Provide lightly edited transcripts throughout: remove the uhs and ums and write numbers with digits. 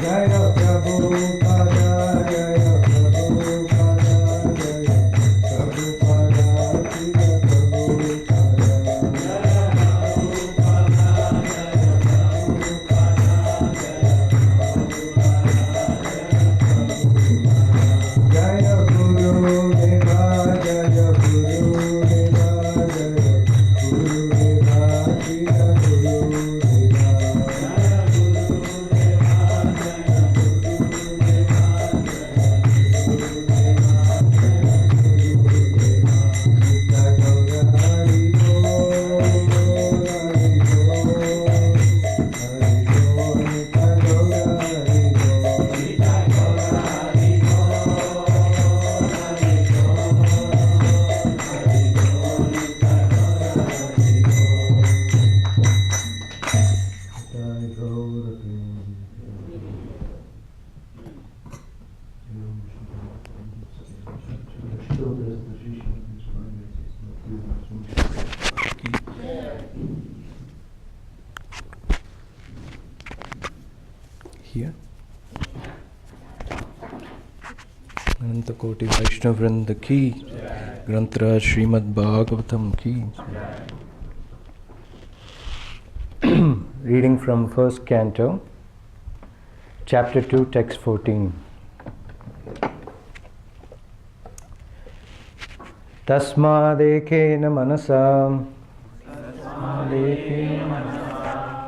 Jaya Prabhupada, Jaya Prabhupada, Jaya Prabhupada, Jaya Prabhupada, Jaya Guru Deva, Jaya Guru Deva, Jaya Guru Deva, Jaya Guru Deva. Here. Ananta Koti Vaishnav Vrinda ki, Granthra Srimad Bhagavatam ki. Reading from first canto, chapter 2, text 14. Tasmadekena manasa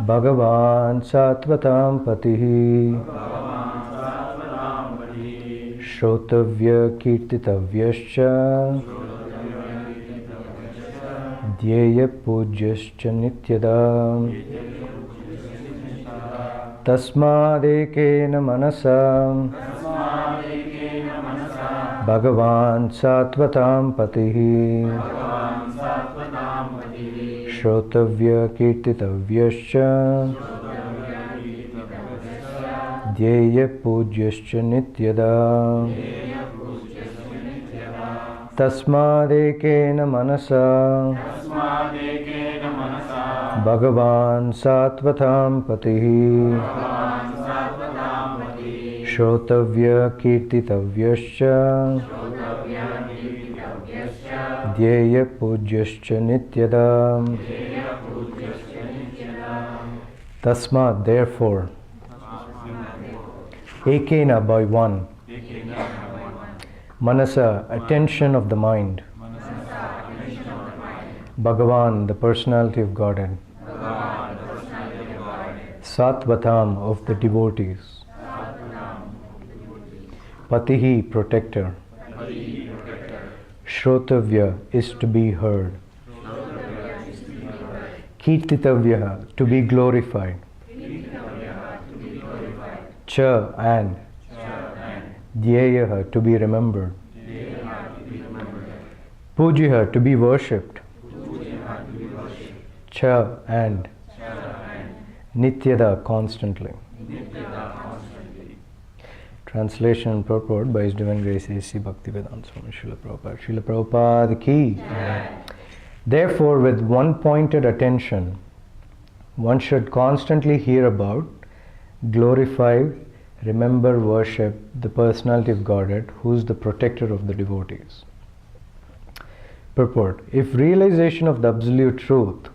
Bhagavan Sattvatam Patihi Shrotavya Kirtitavyascha Dhyeya Pujaschya Nityada Tasmadekena manasa Bhagavan Sattvatam Patihi Shrotavya Kirtitavyascha Dhyeya Pujaschya Nityada Tasmadekena manasa Bhagavan Sattvatam Patihi Shrotavya Kirtitavyascha Dhyeya Pujaschya Nityada. Tasmat, therefore, Ekena, by one, Manasa, attention of the mind, Bhagavan, the personality of Godhead, Sattvatam, of the devotees, Patihi, protector, Shrotavya, is to be heard, Kirtitavya, to be glorified, Cha, and Dhyeyaha, to be remembered, Pujiha, to be worshipped, Cha, and Nityada, constantly. Translation and purport by His Divine Grace A.C. Bhaktivedanta Swami Srila Prabhupada. Srila Prabhupada ki. Therefore, with one-pointed attention, one should constantly hear about, glorify, remember, worship the personality of Godhead, who is the protector of the devotees. Purport. If realization of the absolute truth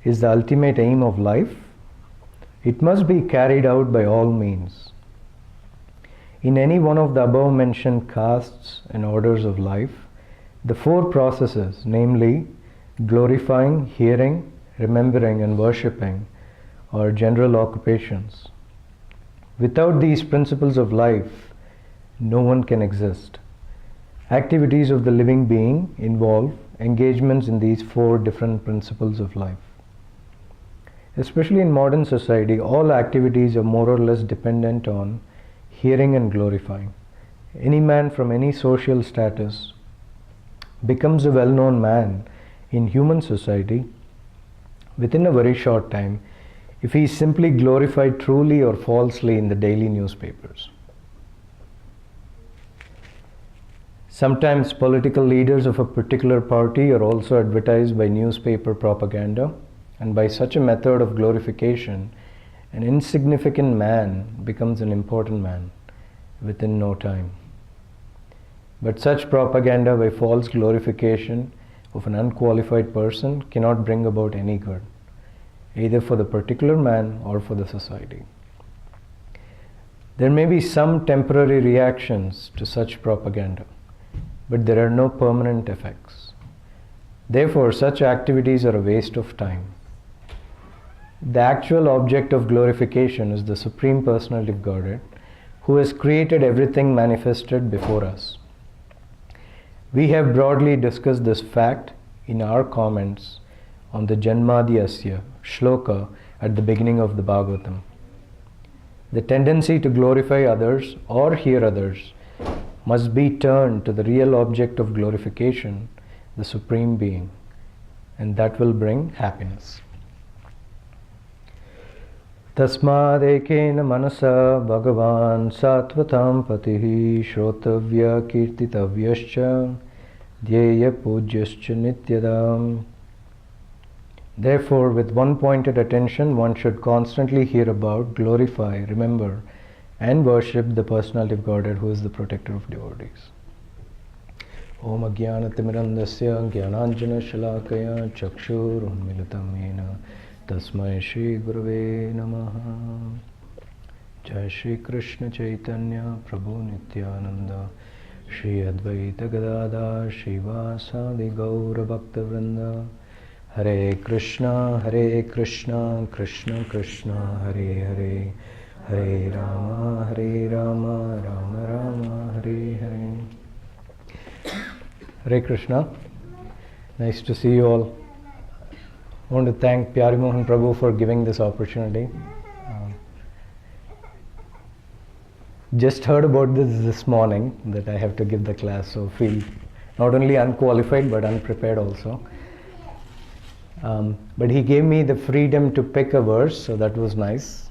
is the ultimate aim of life, it must be carried out by all means. In any one of the above mentioned castes and orders of life, the four processes, namely glorifying, hearing, remembering, and worshipping, are general occupations. Without these principles of life, no one can exist. Activities of the living being involve engagements in these four different principles of life. Especially in modern society, all activities are more or less dependent on hearing and glorifying. Any man from any social status becomes a well-known man in human society within a very short time if he is simply glorified truly or falsely in the daily newspapers. Sometimes political leaders of a particular party are also advertised by newspaper propaganda, and by such a method of glorification, An insignificant man becomes an important man within no time. But such propaganda by false glorification of an unqualified person cannot bring about any good, either for the particular man or for the society. There may be some temporary reactions to such propaganda, but there are no permanent effects. Therefore, such activities are a waste of time. The actual object of glorification is the Supreme Personality of Godhead, who has created everything manifested before us. We have broadly discussed this fact in our comments on the Janmadhyasya shloka at the beginning of the Bhagavatam. The tendency to glorify others or hear others must be turned to the real object of glorification, the Supreme Being, and that will bring happiness. Tasmad ekena manasa bhagavan sattvatam patihi shrotavya kirtitavyascha dhyeya pujaschya nityadam. Therefore, with one-pointed attention, one should constantly hear about, glorify, remember, and worship the Personality of Godhead, who is the protector of devotees. Om Ajnanatimirandasya Jnananjana Shalakaya Chakshur Unmilitam Yena Tasmai Shri Gurave Namaha. Jai Shri Krishna Chaitanya Prabhu Nityananda Shri Advaita Gadadhar Shivasadi Gaura Bhakta Vrinda. Hare Krishna Krishna Krishna Hare Hare, Hare Rama Rama Rama Hare Hare. Hare Krishna. Nice to see you all. I want to thank Pyari Mohan Prabhu for giving this opportunity. Just heard about this morning that I have to give the class, so feel not only unqualified but unprepared also. But he gave me the freedom to pick a verse, so that was nice.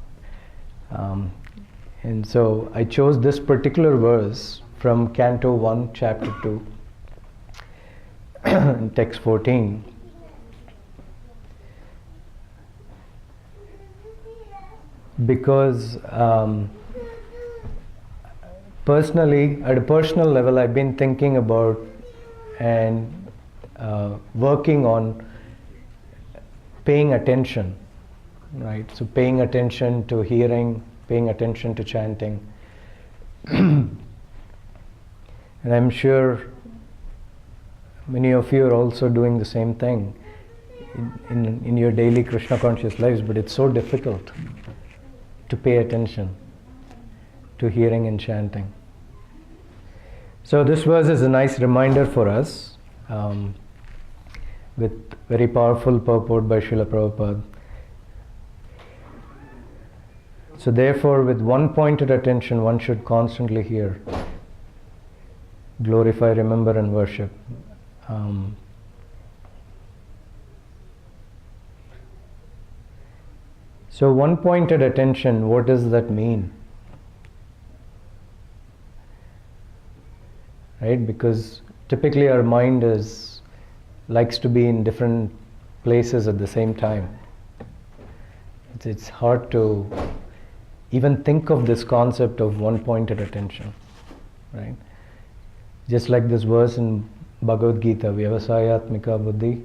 And so I chose this particular verse from Canto 1, Chapter 2, Text 14. Because personally, at a personal level, I've been thinking about and working on paying attention, right? So paying attention to hearing, paying attention to chanting. And I'm sure many of you are also doing the same thing in your daily Krishna conscious lives, but it's so difficult to pay attention to hearing and chanting. So this verse is a nice reminder for us, with very powerful purport by Srila Prabhupada. So therefore, with one-pointed attention, one should constantly hear, glorify, remember, and worship. So one-pointed attention, what does that mean? Right? Because typically our mind likes to be in different places at the same time. It's hard to even think of this concept of one-pointed attention, right? Just like this verse in Bhagavad Gita, Vyavasayatmika Buddhi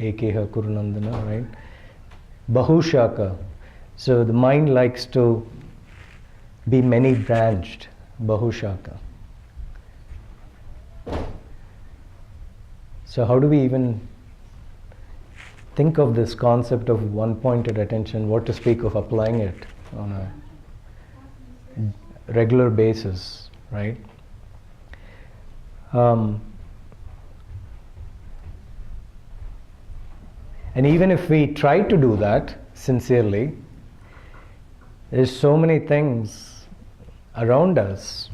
Ekeha Kurunandana, right? Bahushaka. So the mind likes to be many-branched, Bahushaka. So how do we even think of this concept of one-pointed attention, what to speak of applying it on a regular basis, right? And even if we try to do that sincerely, there's so many things around us.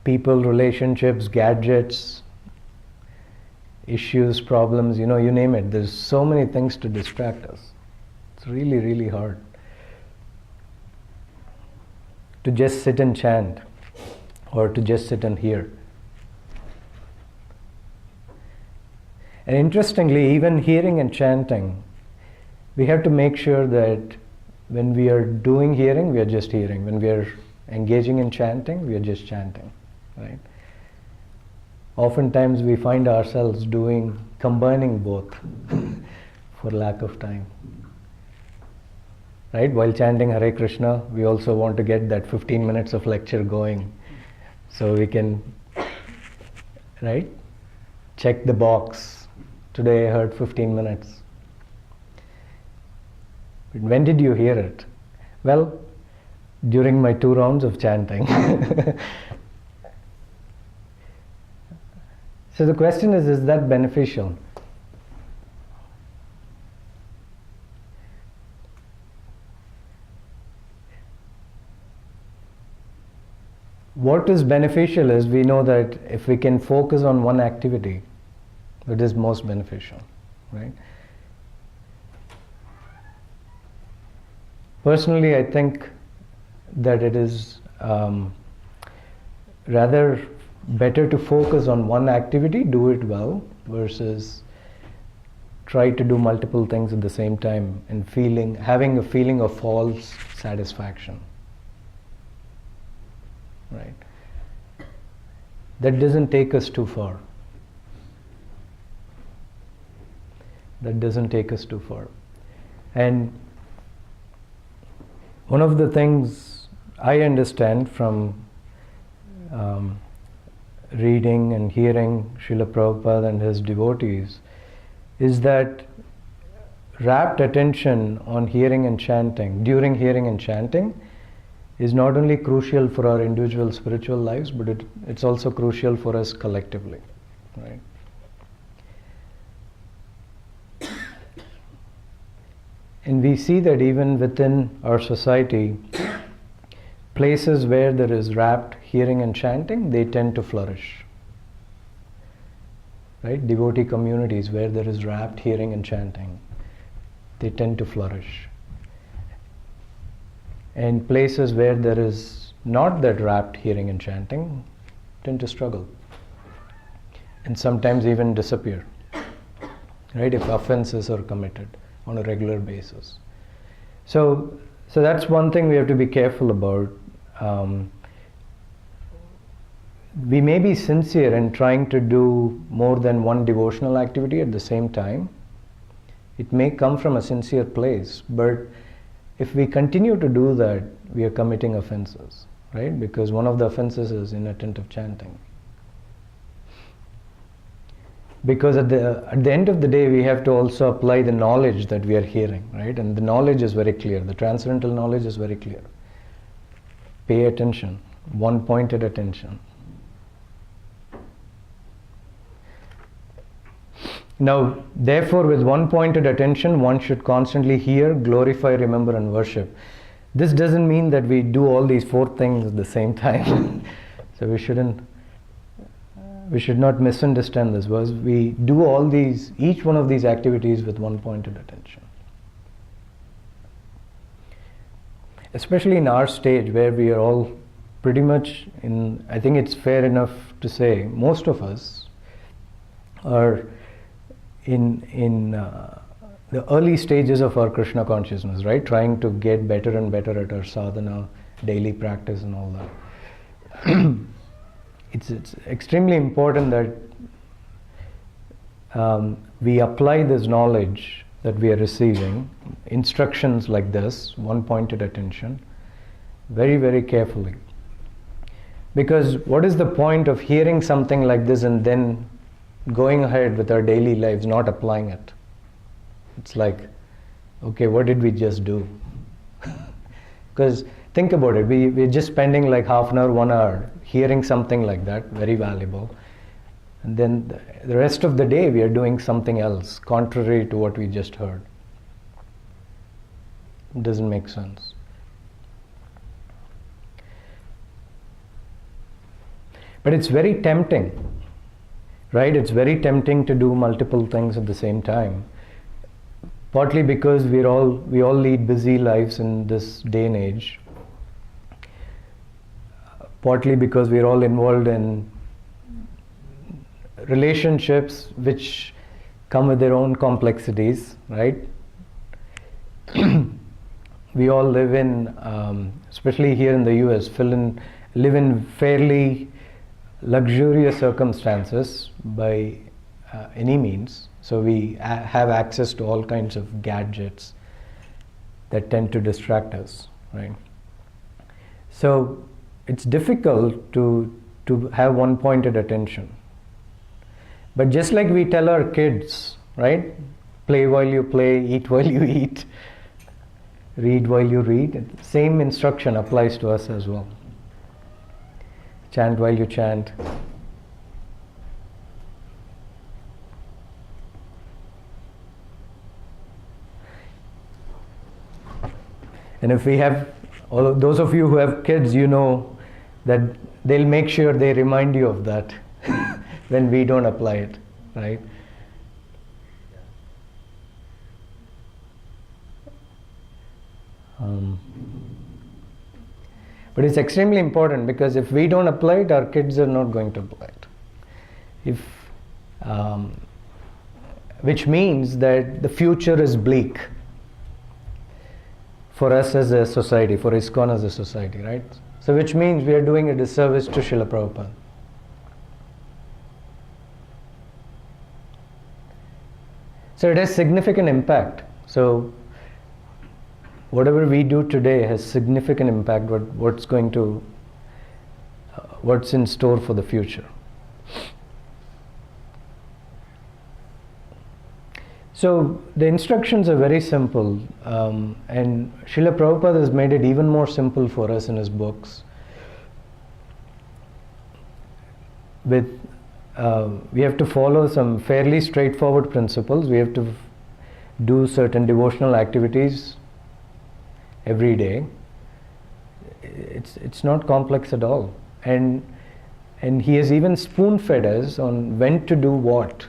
People, relationships, gadgets, issues, problems, you name it. There's so many things to distract us. It's really, really hard to just sit and chant or to just sit and hear. And interestingly, even hearing and chanting we have to make sure that when we are doing hearing, we are just hearing. When we are engaging in chanting, we are just chanting, right? Oftentimes we find ourselves combining both for lack of time. Right? While chanting Hare Krishna, we also want to get that 15 minutes of lecture going so we can, right, check the box. Today I heard 15 minutes. But when did you hear it? Well, during my 2 rounds of chanting. So the question is that beneficial? What is beneficial is we know that if we can focus on one activity, it is most beneficial, right? Personally, I think that it is rather better to focus on one activity, do it well, versus try to do multiple things at the same time and having a feeling of false satisfaction. Right? That doesn't take us too far. That doesn't take us too far. And one of the things I understand from reading and hearing Srila Prabhupada and his devotees is that rapt attention on hearing and chanting, during hearing and chanting, is not only crucial for our individual spiritual lives, but it's also crucial for us collectively, right? And we see that even within our society, places where there is rapt hearing and chanting, they tend to flourish. Right? Devotee communities where there is rapt hearing and chanting, they tend to flourish. And places where there is not that rapt hearing and chanting tend to struggle and sometimes even disappear, right, if offenses are committed on a regular basis. So that's one thing we have to be careful about. We may be sincere in trying to do more than one devotional activity at the same time. It may come from a sincere place, but if we continue to do that, we are committing offenses, right? Because one of the offenses is inattentive chanting. Because at the end of the day, we have to also apply the knowledge that we are hearing, right? And the knowledge is very clear. The transcendental knowledge is very clear. Pay attention, one-pointed attention. Now, therefore, with one-pointed attention, one should constantly hear, glorify, remember, and worship. This doesn't mean that we do all these 4 things at the same time. So we should not misunderstand this verse. We do each one of these activities with one-pointed attention. Especially in our stage where we are all pretty much I think it's fair enough to say, most of us are in the early stages of our Krishna consciousness, right? Trying to get better and better at our sadhana, daily practice and all that. It's extremely important that we apply this knowledge that we are receiving, instructions like this, one-pointed attention, very, very carefully. Because what is the point of hearing something like this and then going ahead with our daily lives, not applying it? It's like, okay, what did we just do? Because think about it, we're just spending like half an hour, 1 hour hearing something like that, very valuable. And then the rest of the day we are doing something else, contrary to what we just heard. It doesn't make sense. But it's very tempting, right? It's very tempting to do multiple things at the same time. Partly because we all lead busy lives in this day and age. Partly because we're all involved in relationships which come with their own complexities, right? we all live in, especially here in the US, live in fairly luxurious circumstances by any means. So we have access to all kinds of gadgets that tend to distract us, right? So it's difficult to have one-pointed attention. But just like we tell our kids, right? Play while you play, eat while you eat, read while you read. Same instruction applies to us as well. Chant while you chant. And if we have, all of those of you who have kids, you know that they'll make sure they remind you of that when we don't apply it, right? But it's extremely important, because if we don't apply it, our kids are not going to apply it. Which means that the future is bleak for us as a society, for ISKCON as a society, right? So which means we are doing a disservice to Srila Prabhupada. So it has significant impact. So whatever we do today has significant impact what's in store for the future. So the instructions are very simple, and Srila Prabhupada has made it even more simple for us in his books. We have to follow some fairly straightforward principles. We have to do certain devotional activities every day. It's not complex at all, and he has even spoon-fed us on when to do what.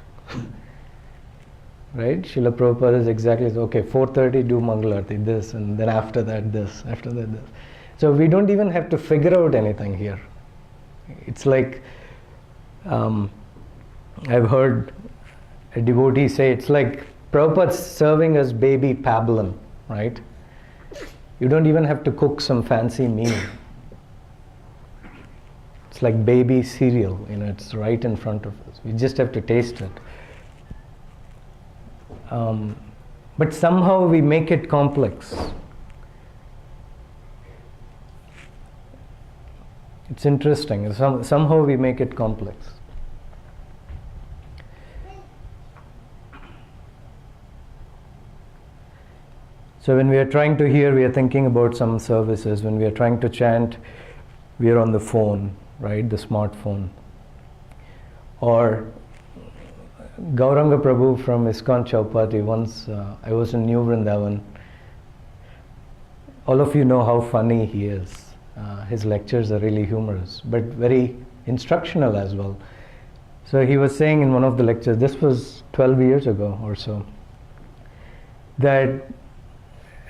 Right? Srila Prabhupada is exactly, okay, 4:30 do Mangalarti, this, and then after that this, after that this. So we don't even have to figure out anything here. It's like, I've heard a devotee say, it's like Prabhupada's serving us baby pablum, right? You don't even have to cook some fancy meal. It's like baby cereal, it's right in front of us. We just have to taste it. But somehow we make it complex. It's interesting. Somehow we make it complex. So when we are trying to hear, we are thinking about some services. When we are trying to chant, we are on the phone, right? The smartphone. Or Gauranga Prabhu from ISKCON Chaupati, once I was in New Vrindavan. All of you know how funny he is. His lectures are really humorous, but very instructional as well. So he was saying in one of the lectures, this was 12 years ago or so, that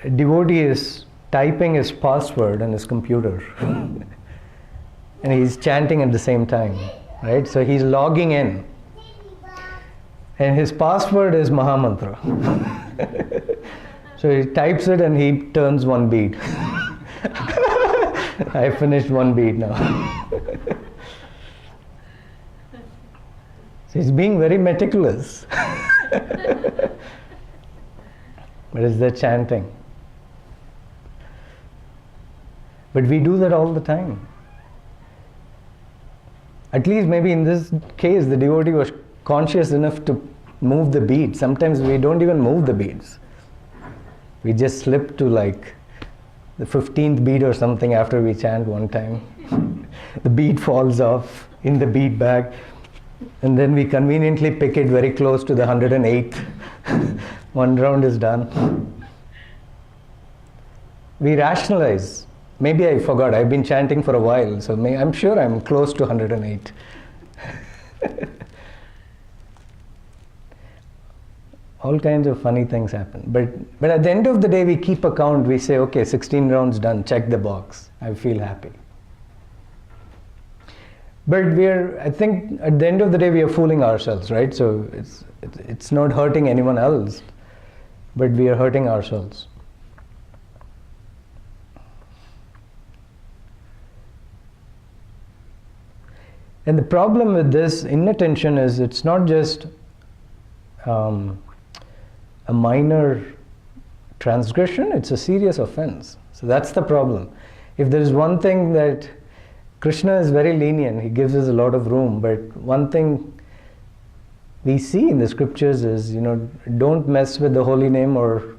a devotee is typing his password on his computer and he's chanting at the same time, right? So he's logging in. And his password is Mahamantra. So he types it and he turns one bead. I finished one bead now. So he's being very meticulous. But it's the chanting. But we do that all the time. At least maybe in this case, the devotee was conscious enough to move the beads. Sometimes we don't even move the beads. We just slip to like the 15th bead or something after we chant one time. The bead falls off in the bead bag, and then we conveniently pick it very close to the 108th. One round is done. We rationalize. Maybe I forgot. I've been chanting for a while, so I'm sure I'm close to 108. All kinds of funny things happen. But at the end of the day, we keep account. We say, okay, 16 rounds done. Check the box. I feel happy. But I think at the end of the day, we are fooling ourselves, right? So it's not hurting anyone else, but we are hurting ourselves. And the problem with this inattention is it's not just a minor transgression, it's a serious offense. So that's the problem. If there is one thing that Krishna is very lenient, he gives us a lot of room, but one thing we see in the scriptures is, don't mess with the holy name or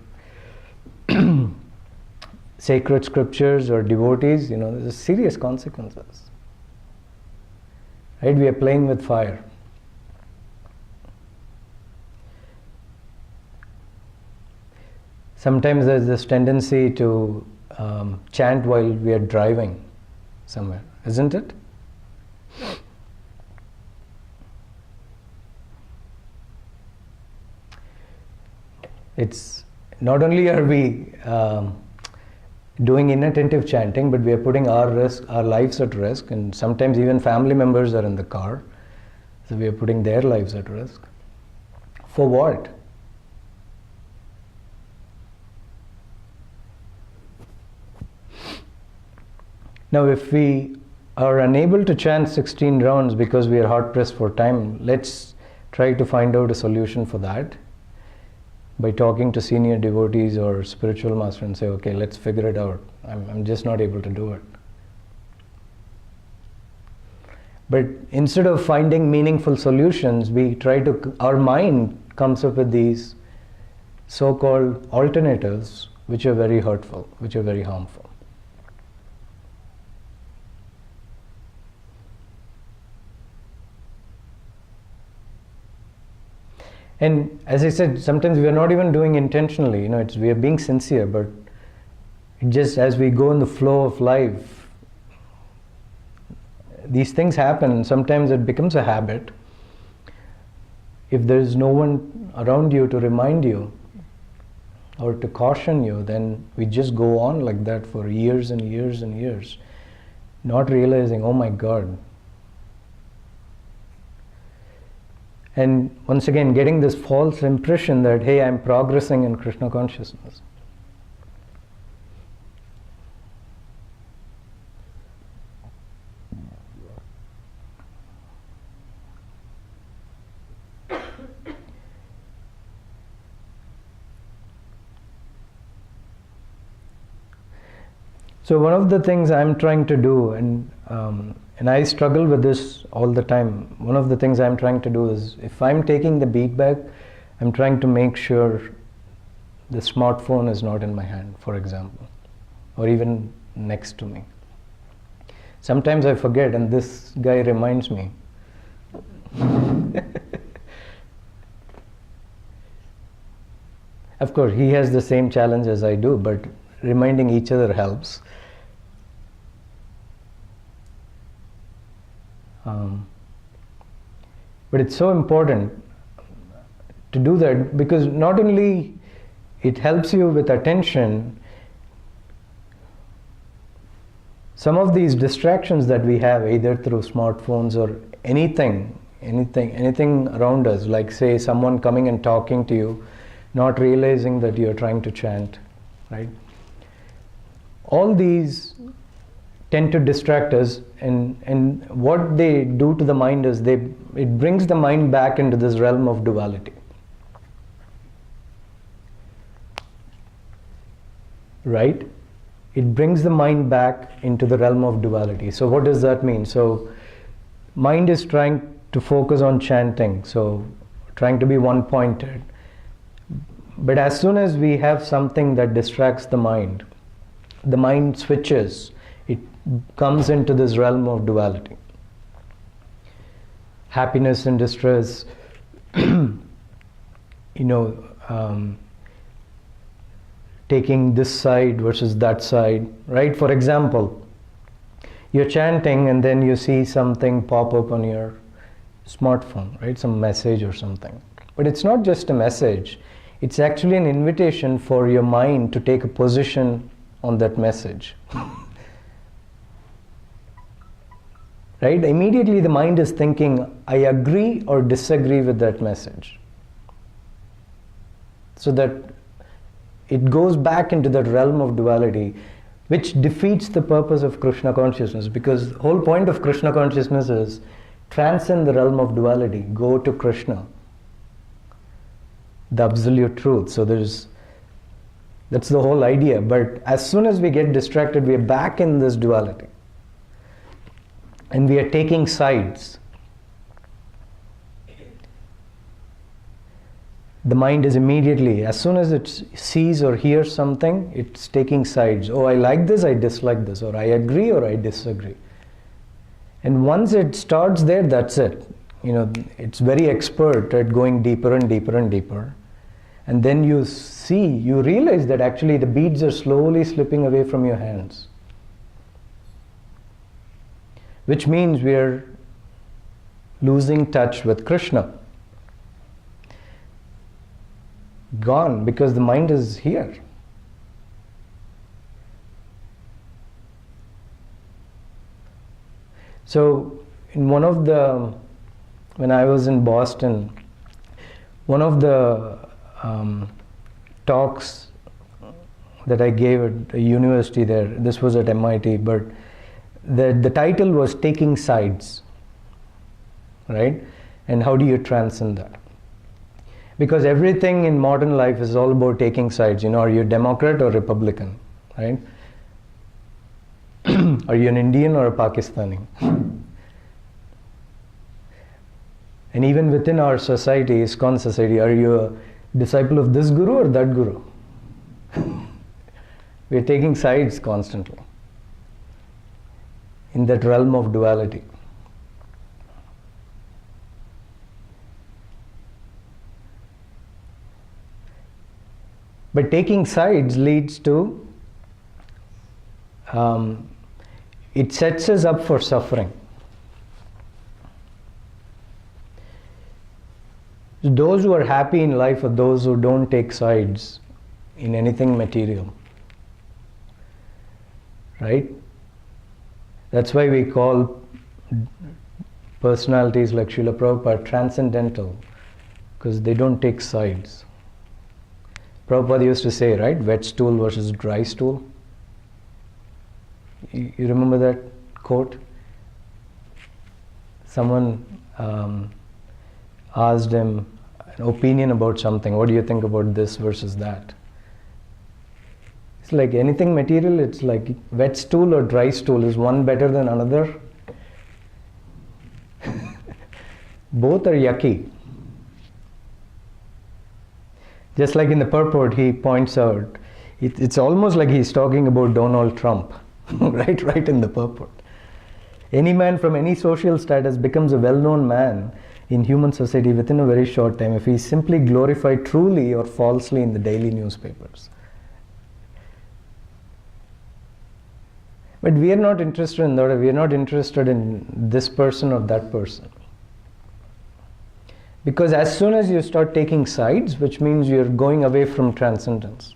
sacred scriptures or devotees, there's serious consequences. Right? We are playing with fire. Sometimes there's this tendency to chant while we are driving somewhere, isn't it? It's not only are we doing inattentive chanting, but we are putting our lives at risk, and sometimes even family members are in the car, so we are putting their lives at risk. For what? Now, if we are unable to chant 16 rounds because we are hard pressed for time, let's try to find out a solution for that by talking to senior devotees or spiritual master and say, okay, let's figure it out. I'm just not able to do it. But instead of finding meaningful solutions, our mind comes up with these so-called alternatives, which are very hurtful, which are very harmful. And as I said, sometimes we are not even doing intentionally, we are being sincere, but it just as we go in the flow of life, these things happen, and sometimes it becomes a habit. If there is no one around you to remind you or to caution you, then we just go on like that for years and years and years, not realizing, oh my God. And once again, getting this false impression that, hey, I'm progressing in Krishna consciousness. So one of the things I'm trying to do, and I struggle with this all the time, one of the things I'm trying to do is, if I'm taking the beadbag, I'm trying to make sure the smartphone is not in my hand, for example, or even next to me. Sometimes I forget, and this guy reminds me. Of course, he has the same challenge as I do, but reminding each other helps. But it's so important to do that, because not only it helps you with attention, some of these distractions that we have, either through smartphones or anything around us, like say someone coming and talking to you, not realizing that you're trying to chant, right? All these tend to distract us, and what they do to the mind is it brings the mind back into this realm of duality. Right? It brings the mind back into the realm of duality. So what does that mean? So mind is trying to focus on chanting, so trying to be one-pointed. But as soon as we have something that distracts the mind switches. It comes into this realm of duality. Happiness and distress, taking this side versus that side, right? For example, you're chanting and then you see something pop up on your smartphone, right? Some message or something. But it's not just a message. It's actually an invitation for your mind to take a position on that message. Right? Immediately the mind is thinking, I agree or disagree with that message. So that it goes back into that realm of duality, which defeats the purpose of Krishna consciousness, because the whole point of Krishna consciousness is transcend the realm of duality, go to Krishna, the absolute truth. So that's the whole idea. But as soon as we get distracted, we are back in this duality. And we are taking sides. The mind is immediately, as soon as it sees or hears something, it's taking sides. Oh, I like this, I dislike this, or I agree or I disagree. And once it starts there, that's it. It's very expert at going deeper and deeper and deeper. And then you realize that actually the beads are slowly slipping away from your hands. Which means we are losing touch with Krishna. Gone, because the mind is here. So, when I was in Boston, one of the talks that I gave at a university there, this was at MIT, but the title was Taking Sides, right? And how do you transcend that? Because everything in modern life is all about taking sides. Are you a Democrat or Republican, right? Are you an Indian or a Pakistani? And even within our society, ISKCON society, are you a disciple of this guru or that guru? We're taking sides constantly in that realm of duality. But taking sides leads to, it sets us up for suffering. Those who are happy in life are those who don't take sides in anything material. Right? That's why we call personalities like Srila Prabhupada transcendental, because they don't take sides. Prabhupada used to say, right, wet stool versus dry stool. You remember that quote? Someone asked him an opinion about something. What do you think about this versus that? It's like anything material, it's like wet stool or dry stool. Is one better than another? Both are yucky. Just like in the purport, he points out, it's almost like he's talking about Donald Trump, right in the purport. Any man from any social status becomes a well-known man in human society within a very short time if he is simply glorified truly or falsely in the daily newspapers. But we are not interested in that. We are not interested in this person or that person. Because as soon as you start taking sides, which means you're going away from transcendence.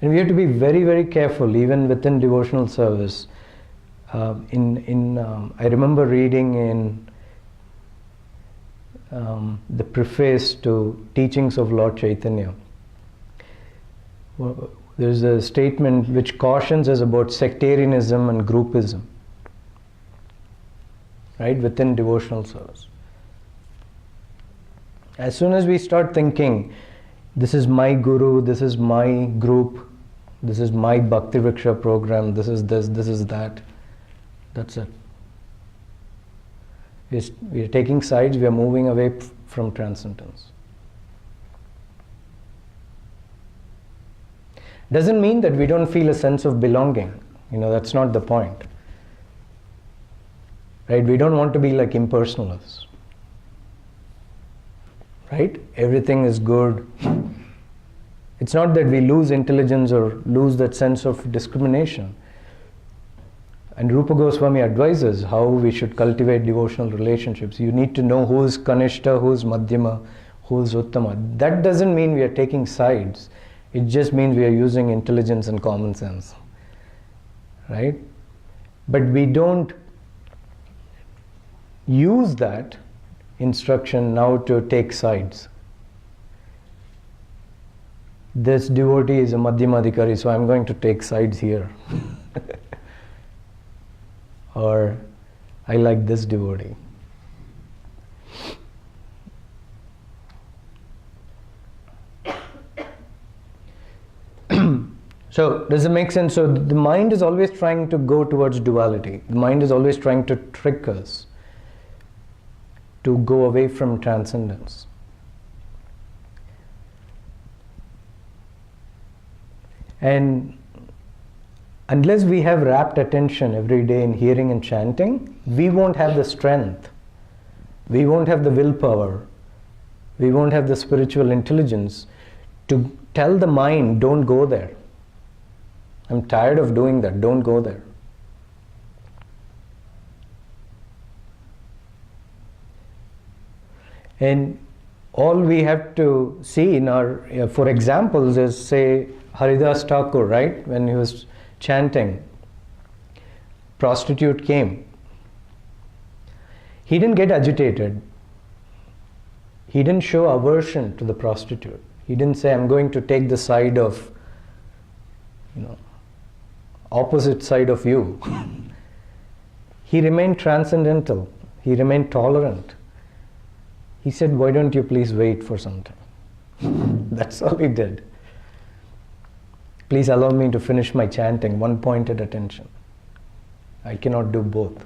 And we have to be very, very careful, even within devotional service. I remember reading in the preface to Teachings of Lord Chaitanya. There's a statement which cautions us about sectarianism and groupism, right, within devotional service. As soon as we start thinking, this is my guru, this is my group, this is my Bhakti Vriksha program, this is this is that, that's it. We are taking sides, we are moving away from transcendence. Doesn't mean that we don't feel a sense of belonging. That's not the point. Right? We don't want to be like impersonalists. Right? Everything is good. It's not that we lose intelligence or lose that sense of discrimination. And Rupa Goswami advises how we should cultivate devotional relationships. You need to know who is Kanishta, who is Madhyama, who is Uttama. That doesn't mean we are taking sides. It just means we are using intelligence and common sense. Right? But we don't use that instruction now to take sides. this devotee is a Madhyamadhikari, so I'm going to take sides here. Or I like this devotee. So, does it make sense? So, the mind is always trying to go towards duality. The mind is always trying to trick us to go away from transcendence. And unless we have rapt attention every day in hearing and chanting, we won't have the strength, we won't have the willpower, we won't have the spiritual intelligence to tell the mind, don't go there. I'm tired of doing that, don't go there. And all we have to see in our, for examples, is say Haridas Thakur, right? When he was chanting, prostitute came. He didn't get agitated. He didn't show aversion to the prostitute. He didn't say, I'm going to take the side of, opposite side of you. He remained transcendental. He remained tolerant. He said, why don't you please wait for some time? That's all he did. Please allow me to finish my chanting, one pointed attention. I cannot do both.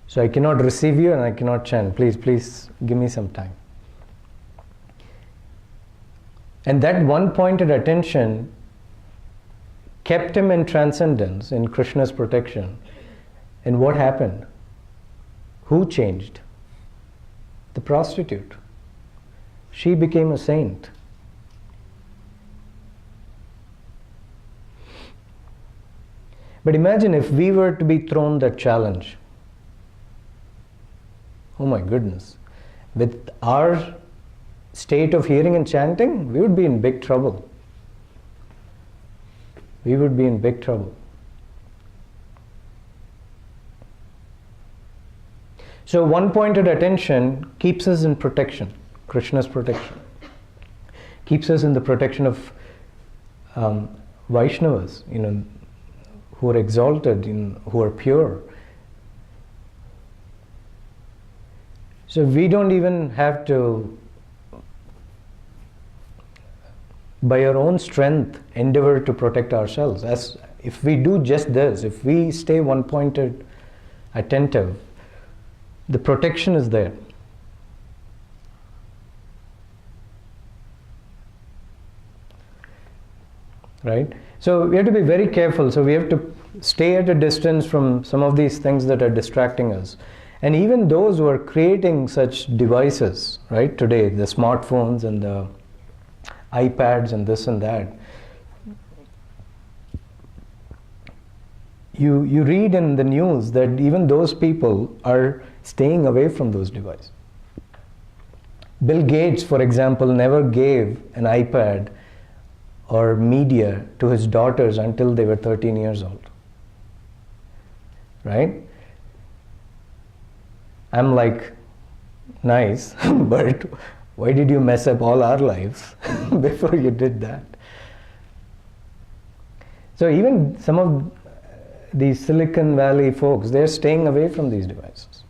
So I cannot receive you and I cannot chant. Please give me some time. And that one pointed attention kept him in transcendence, in Krishna's protection. And what happened? Who changed? The prostitute. She became a saint. But imagine if we were to be thrown that challenge. Oh my goodness. With our state of hearing and chanting, we would be in big trouble. We would be in big trouble. So one-pointed attention keeps us in protection, Krishna's protection. Keeps us in the protection of Vaishnavas, who are exalted, who are pure. So we don't even have to, by our own strength, endeavor to protect ourselves. As if we do just this, if we stay one-pointed, attentive, the protection is there. Right? So we have to be very careful. So we have to stay at a distance from some of these things that are distracting us. And even those who are creating such devices, right, today, the smartphones and the iPads and this and that, you read in the news that even those people are staying away from those devices. Bill Gates, for example, never gave an iPad or media to his daughters until they were 13 years old. Right? I'm like, nice, but why did you mess up all our lives before you did that? So even some of these Silicon Valley folks, they're staying away from these devices.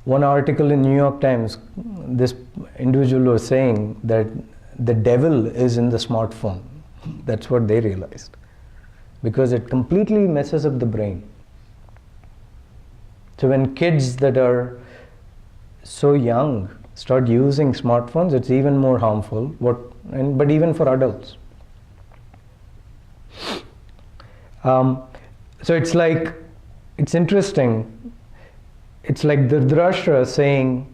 One article in New York Times, this individual was saying that the devil is in the smartphone. That's what they realized. Because it completely messes up the brain. So when kids that are so young start using smartphones, it's even more harmful, but even for adults. So it's interesting. It's like Dhritarashtra saying,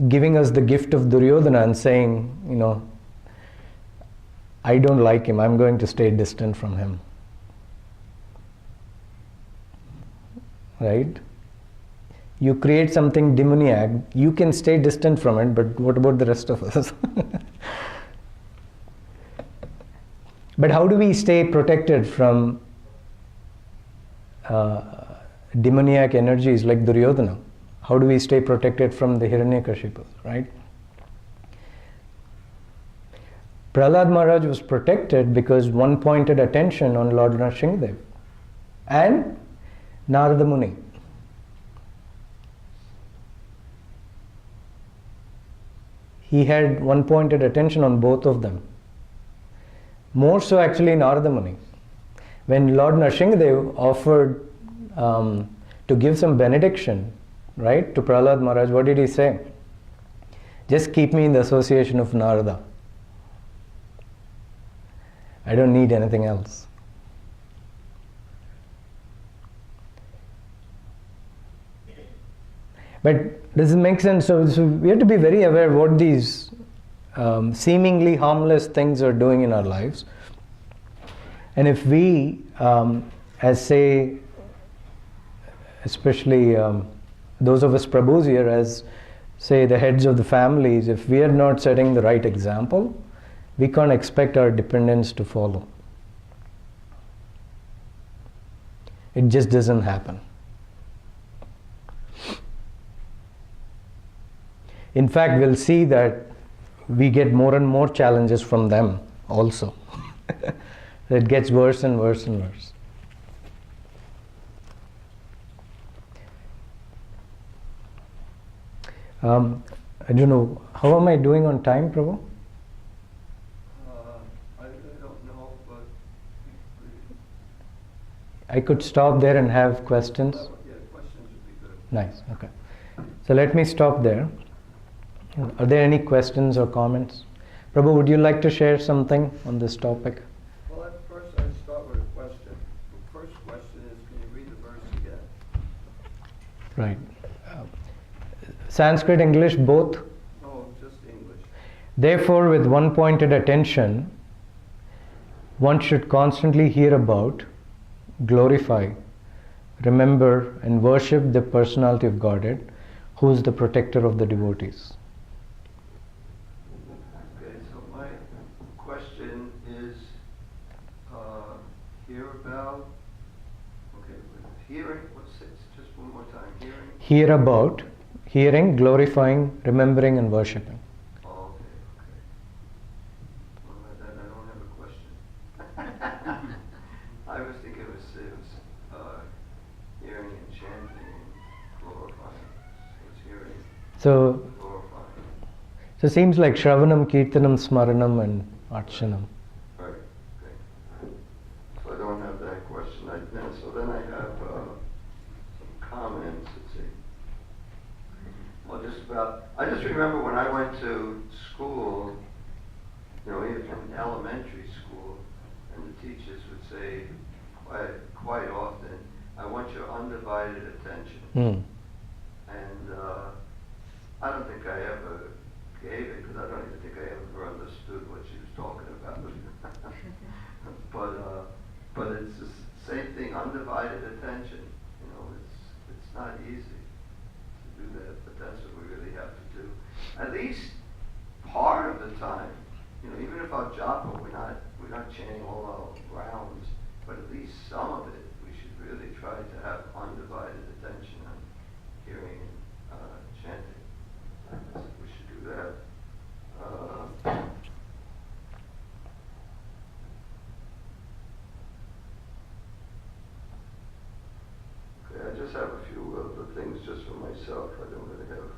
giving us the gift of Duryodhana and saying, I don't like him, I'm going to stay distant from him. Right? You create something demoniac, you can stay distant from it, but what about the rest of us? But how do we stay protected from demoniac energies like Duryodhana? how do we stay protected from the Hiranyakashipu, right? Prahlad Maharaj was protected because one pointed attention on Lord Nrsimhadev and Narada Muni. He had one pointed attention on both of them. More so actually Narada Muni. When Lord Nrsimhadev offered to give some benediction, right, to Prahlad Maharaj, what did he say? Just keep me in the association of Narada. I don't need anything else. But does it make sense? So we have to be very aware what these seemingly harmless things are doing in our lives. And if we, as say, especially those of us Prabhus here, as say the heads of the families, if we are not setting the right example, we can't expect our dependents to follow. It just doesn't happen. In fact, we'll see that we get more and more challenges from them also. It gets worse and worse and worse. I don't know, how am I doing on time, Prabhu? I don't know, but I could stop there and have questions. yeah, questions would be good. Nice, okay. So let me stop there. Are there any questions or comments? Prabhu, would you like to share something on this topic? Well, at first I'd start with a question. The first question is, can you read the verse again? Right. Sanskrit, English, both? No, just English. Therefore, with one pointed attention, one should constantly hear about, glorify, remember, and worship the personality of Godhead, who is the protector of the devotees. Okay, so my question is, hear about, okay, hearing, what's it, just one more time, hearing? Hear about, hearing, glorifying, remembering, and worshipping. Oh, okay. Well, then I don't have a question. I was thinking it was hearing and chanting and glorifying. It's hearing, So glorifying. it seems like Shravanam, Kirtanam, Smaranam, and Archanam. Right, okay. So I don't have that question. So then I have some comments, let's see. Well, I just remember when I went to school, even from elementary school, and the teachers would say quite often, I want your undivided attention. And I don't think I ever gave it, because I don't even think I ever understood what she was talking about. But it's the same thing, undivided attention. It's not easy to do that, but that's what we really have to do. At least part of the time, even if our japa, we're not chanting all our rounds, but at least some of it, we should really try to have undivided attention on hearing and chanting. We should do that. Okay, I just have a few of the things just for myself. I don't really have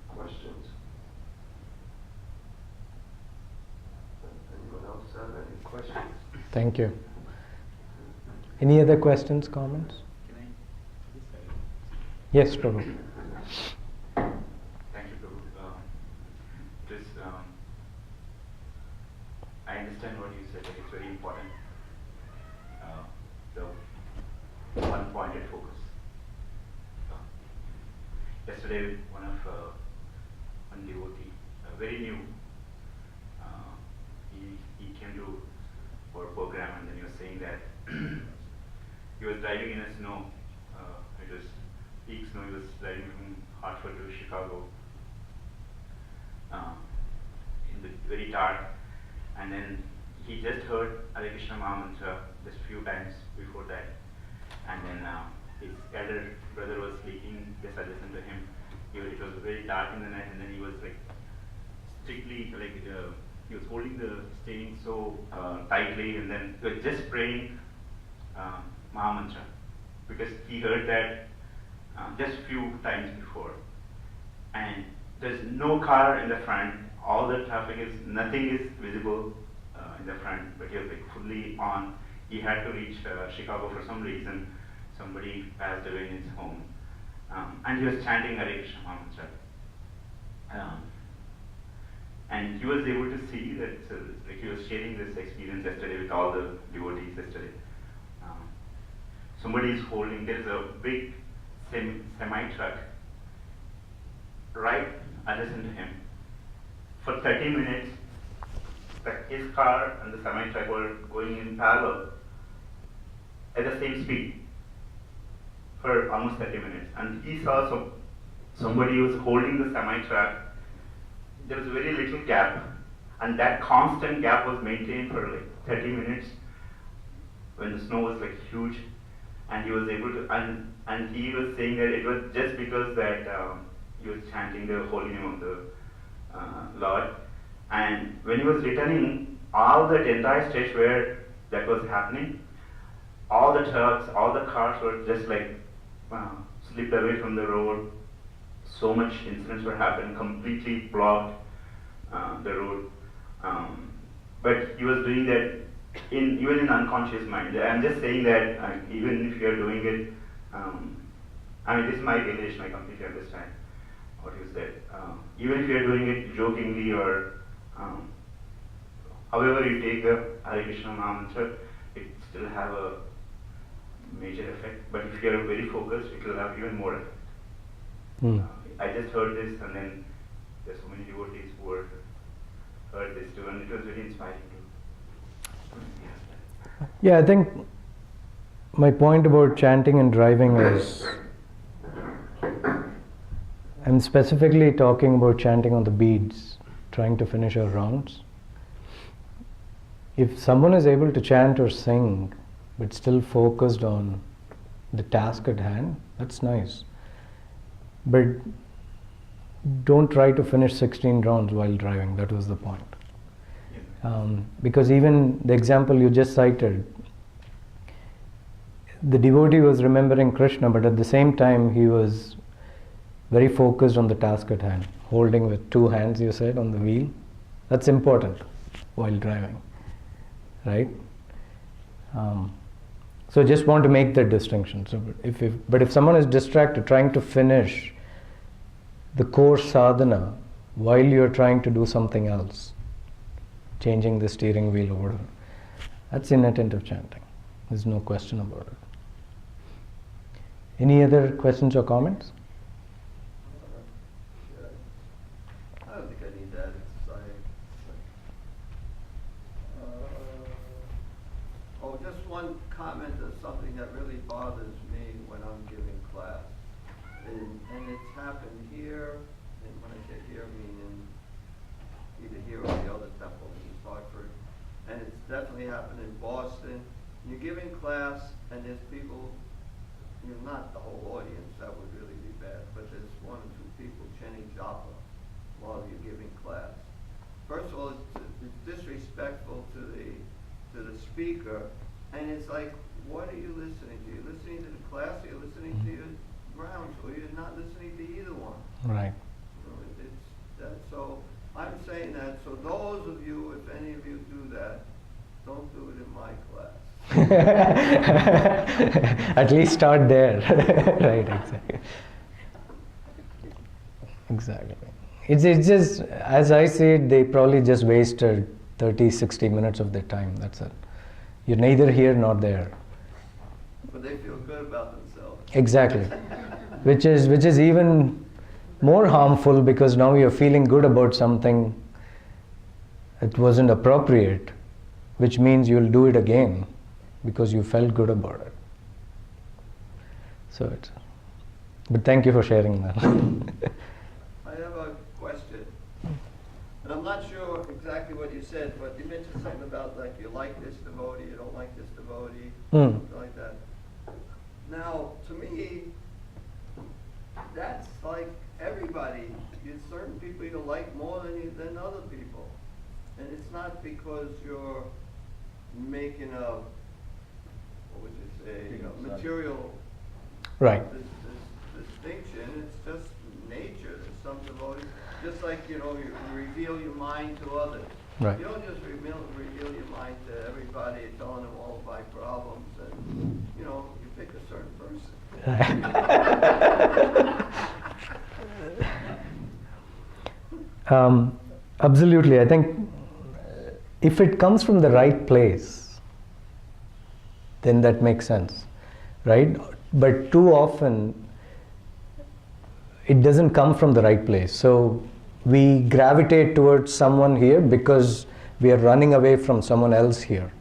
questions. Anyone else have any questions? Thank you. Any other questions, comments? Yes, Prabhu. Thank you, Prabhu. I understand what you said, that it's very important. The one-pointed focus. Yesterday, one devotee, very new, he came to our program, and then he was saying that he was driving in a snow. It was peak snow. He was driving from Hartford to Chicago in the very dark, and then he just heard Hare Krishna Maha Mantra just a few times before that, and then his elder brother was speaking, just I listened to him. It was very dark in the night, and then he was like strictly he was holding the steering so tightly, and then he was just praying Maha Mantra, because he heard that just few times before. And there's no car in the front, all the traffic is, nothing is visible in the front, but he was like fully on. He had to reach Chicago for some reason. Somebody passed away in his home. And he was chanting Hare Krishna Maha Mantra. And he was able to see that, like he was sharing this experience yesterday with all the devotees yesterday. Somebody is holding, there is a big semi-truck right adjacent to him. For 30 minutes, his car and the semi-truck were going in parallel at the same speed for almost 30 minutes. And he saw somebody was holding the semi-truck. There was a very little gap, and that constant gap was maintained for like 30 minutes when the snow was like huge. And he was able to, and he was saying that it was just because that he was chanting the holy name of the Lord. And when he was returning, all that entire stretch where that was happening, all the trucks, all the cars were just like slipped away from the road. So much incidents were happening, completely blocked the road. But he was doing that even in unconscious mind. I'm just saying that even if you are doing it, I mean, this is my relation, I completely understand what you said. Even if you are doing it jokingly or however you take the Hare Krishna Maha Mantra, it still have a major effect. But if you are very focused, it will have even more effect. I just heard this, and then there's so many devotees who heard this too, and it was very inspiring too. Yeah, I think my point about chanting and driving is, I'm specifically talking about chanting on the beads, trying to finish our rounds. If someone is able to chant or sing, but still focused on the task at hand, that's nice. But don't try to finish 16 rounds while driving, that was the point. Because even the example you just cited, the devotee was remembering Krishna, but at the same time he was very focused on the task at hand, holding with two hands, you said, on the wheel. That's important while driving, right? So just want to make that distinction. So if someone is distracted trying to finish the core sadhana while you're trying to do something else, changing the steering wheel or whatever, that's inattentive chanting. There's no question about it. Any other questions or comments? I don't think I need that. Just one comment of something that really bothers me when I'm giving class. And it's happened here, and when I say here, meaning either here or the other temple in Hartford. And it's definitely happened in Boston. You're giving class, and there's people, not the whole audience, that would really be bad, but there's one or two people chanting japa while you're giving class. First of all, it's disrespectful to the speaker, and it's like, what are you listening to? You're listening to the class, or you're listening to your grounds, or you're not listening to either one. Right. So I'm saying that, so those of you, if any of you do that, don't do it in my class. At least start there. Right, exactly. Exactly. It's just, as I see it, they probably just wasted 30, 60 minutes of their time, that's it. You're neither here nor there. But they feel good about themselves. Exactly. Which is even more harmful, because now you're feeling good about something that wasn't appropriate, which means you'll do it again because you felt good about it. So but thank you for sharing that. I have a question. And I'm not sure exactly what you said, but you mentioned something about like you like this devotee, you don't like this devotee, something like that. Now, to me, not because you're making a, what would you say, a material Right. distinction. It's just nature. There's some devotees, just like, you reveal your mind to others. Right. You don't just reveal your mind to everybody, telling them all of my problems, and, you pick a certain person. Absolutely. I think if it comes from the right place, then that makes sense, right? But too often, it doesn't come from the right place. So we gravitate towards someone here because we are running away from someone else here.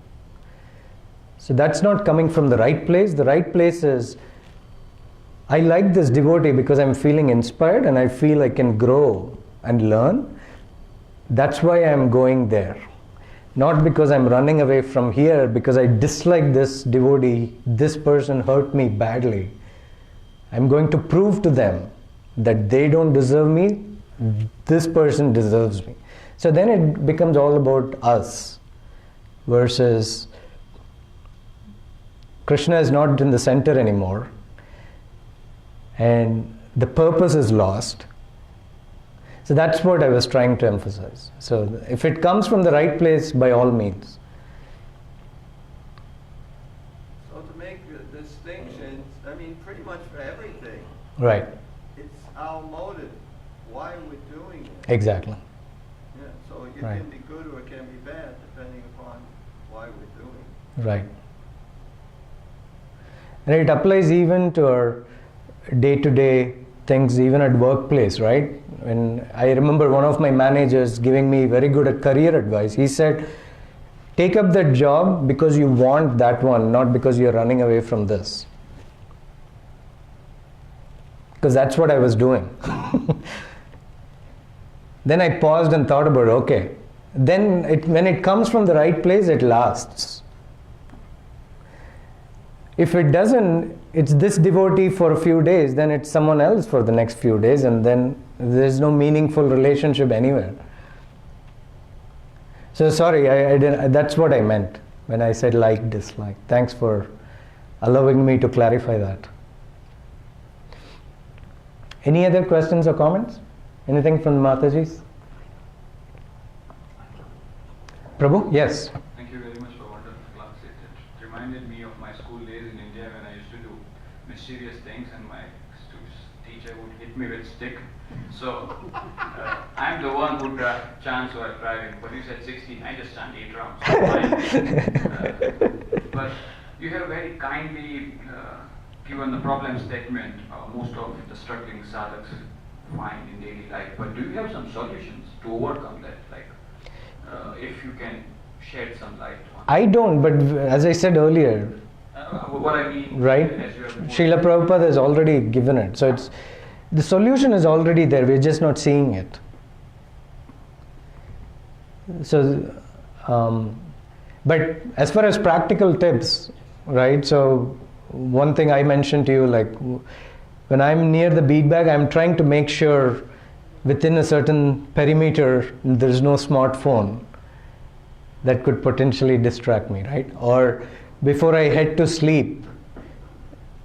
So that's not coming from the right place. The right place is, I like this devotee because I'm feeling inspired and I feel I can grow and learn. That's why I'm going there. Not because I'm running away from here because I dislike this devotee, this person hurt me badly. I'm going to prove to them that they don't deserve me, this person deserves me. So then it becomes all about us versus Krishna is not in the center anymore and the purpose is lost. So that's what I was trying to emphasize. So if it comes from the right place, by all means. So to make the distinctions, pretty much for everything, Right. it's our motive, why we're doing it. Exactly. Yeah, so it Right. can be good or it can be bad, depending upon why we're doing it. Right. And it applies even to our day-to-day things, even at workplace, right? When I remember one of my managers giving me very good career advice. He said, take up that job because you want that one, not because you're running away from this. Because that's what I was doing. Then I paused and thought about, okay, then when it comes from the right place, it lasts. If it doesn't, it's this devotee for a few days, then it's someone else for the next few days, and then there's no meaningful relationship anywhere. So sorry, I didn't, that's what I meant when I said like, dislike. Thanks for allowing me to clarify that. Any other questions or comments? Anything from the Matajis? Prabhu? Yes. Thank you very much for wonderful class. It reminded me of my school days in India when I used to do mysterious things and my teacher would hit me with stick. So I'm the one who chants while driving, but you said 16, I just chant 8 rounds. But you have very kindly given the problem statement most of the struggling sadhaks find in daily life. But do you have some solutions to overcome that? Like, if you can shed some light on I don't, but as I said earlier, what I mean, right? Srila Prabhupada has already given it. So the solution is already there, we're just not seeing it. So, but as far as practical tips, right? So one thing I mentioned to you, like when I'm near the beadbag, I'm trying to make sure within a certain perimeter there's no smartphone that could potentially distract me, right? Or before I head to sleep,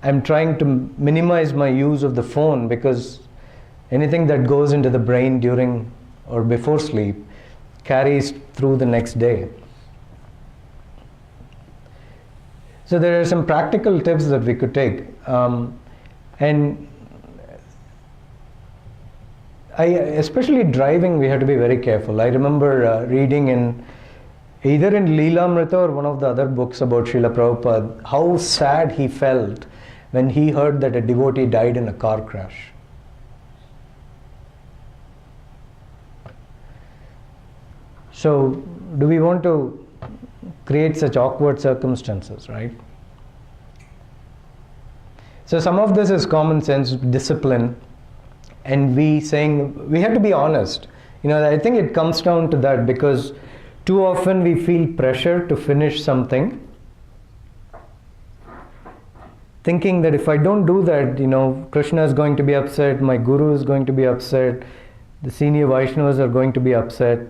I'm trying to minimize my use of the phone because anything that goes into the brain during or before sleep carries through the next day. So there are some practical tips that we could take. And especially driving, we have to be very careful. I remember reading either in Leelamrita or one of the other books about Srila Prabhupada, how sad he felt when he heard that a devotee died in a car crash. So, do we want to create such awkward circumstances, right? So some of this is common sense, discipline, and we have to be honest. I think it comes down to that because too often we feel pressure to finish something, thinking that if I don't do that, Krishna is going to be upset, my guru is going to be upset, the senior Vaishnavas are going to be upset,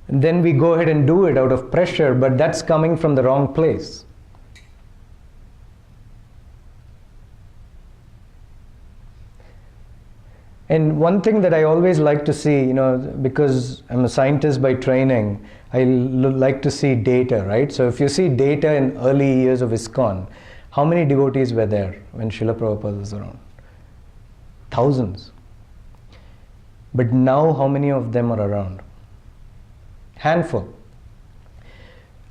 And then we go ahead and do it out of pressure, but that's coming from the wrong place. And one thing that I always like to see, because I'm a scientist by training, I like to see data, right? So if you see data in early years of ISKCON, how many devotees were there when Srila Prabhupada was around? Thousands. But now how many of them are around? Handful.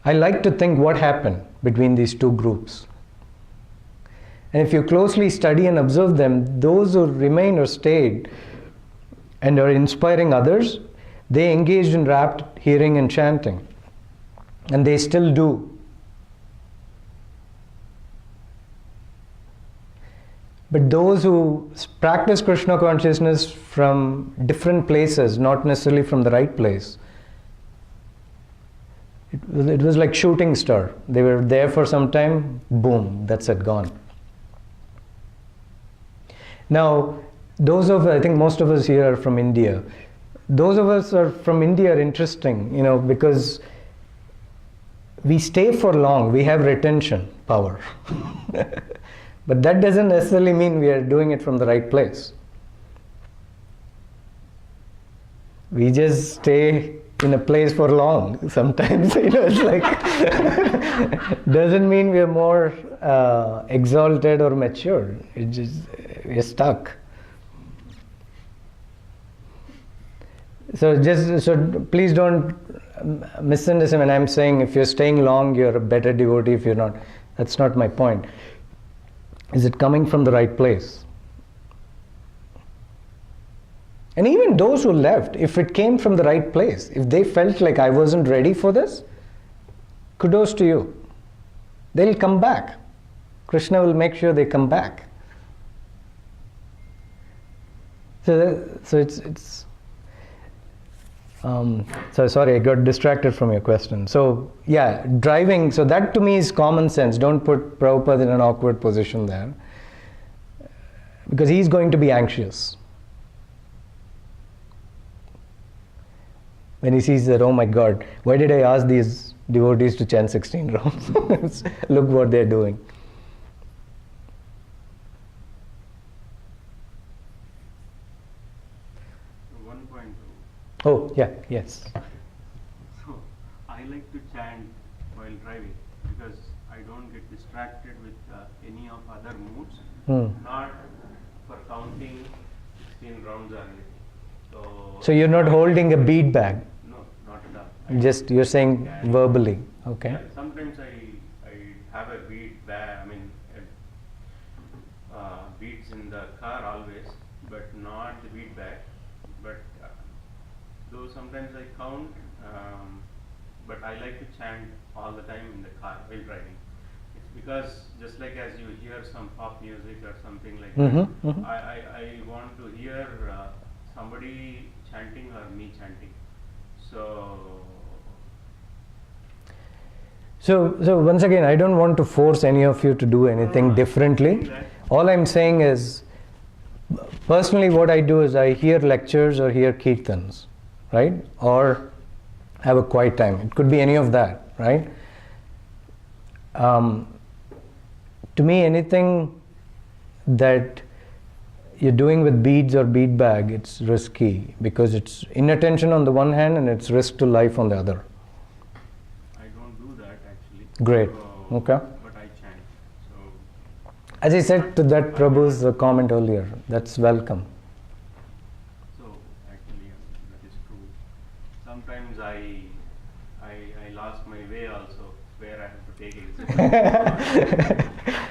I like to think what happened between these two groups. And if you closely study and observe them, those who remained or stayed and are inspiring others, they engaged in rapt hearing and chanting. And they still do. But those who practice Krishna consciousness from different places, not necessarily from the right place, it was like shooting star. They were there for some time, boom, that's it, gone. Now, I think most of us here are from India. Those of us are from India are interesting, because we stay for long, we have retention power. But that doesn't necessarily mean we are doing it from the right place. We just stay in a place for long. Sometimes, it's like, doesn't mean we are more exalted or mature. It's just, we're stuck. So please don't misunderstand when I'm saying if you're staying long, you're a better devotee. If you're not, that's not my point. Is it coming from the right place? And even those who left, if it came from the right place, if they felt like I wasn't ready for this, kudos to you. They'll come back. Krishna will make sure they come back. So it's so sorry, I got distracted from your question. So yeah, driving, so that to me is common sense. Don't put Prabhupada in an awkward position there. Because he's going to be anxious. When he sees that, oh my God, why did I ask these devotees to chant 16 rounds? Look what they're doing. Oh, yeah, yes. So, I like to chant while driving because I don't get distracted with any of other moods, not for counting 16 rounds or anything. So you're not holding a bead bag? No, not at all. Just, you're saying verbally, okay. Yeah, sometimes I have a bead bag, beads in the car always, but not the bead bag. But though sometimes I count, but I like to chant all the time in the car while driving. It's because just like as you hear some pop music or something like that, I want to hear somebody chanting or me chanting. So once again, I don't want to force any of you to do anything differently. All I'm saying is, personally what I do is I hear lectures or hear kirtans, right? Or have a quiet time. It could be any of that, right? To me, anything that you're doing with beads or bead bag, it's risky because it's inattention on the one hand and it's risk to life on the other. I don't do that actually. Great. Okay. But I chant. So as I said to that Prabhu's comment earlier, that's welcome. So actually, that is true. Sometimes I lost my way also, where I have to take exit.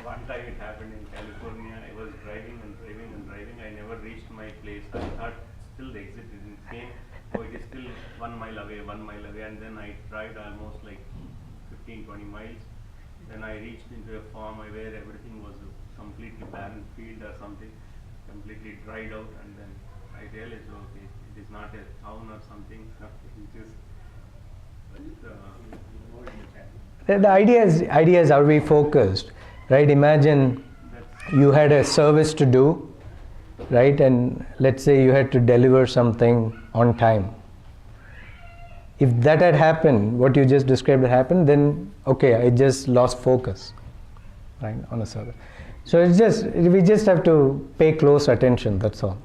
One time it happened in California. I was driving. I never reached my place. I thought still the exit didn't came. Oh, it is still 1 mile away. And then I drive almost like 15-20 miles. Then I reached into a farm where everything was a completely barren field or something, completely dried out. And then I realized, okay, it is not a town or something. It is The idea is, are we focused, right? Imagine you had a service to do, right? And let's say you had to deliver something on time. If that had happened, what you just described had happened, then okay, I just lost focus, right, on a server. So we just have to pay close attention, that's all.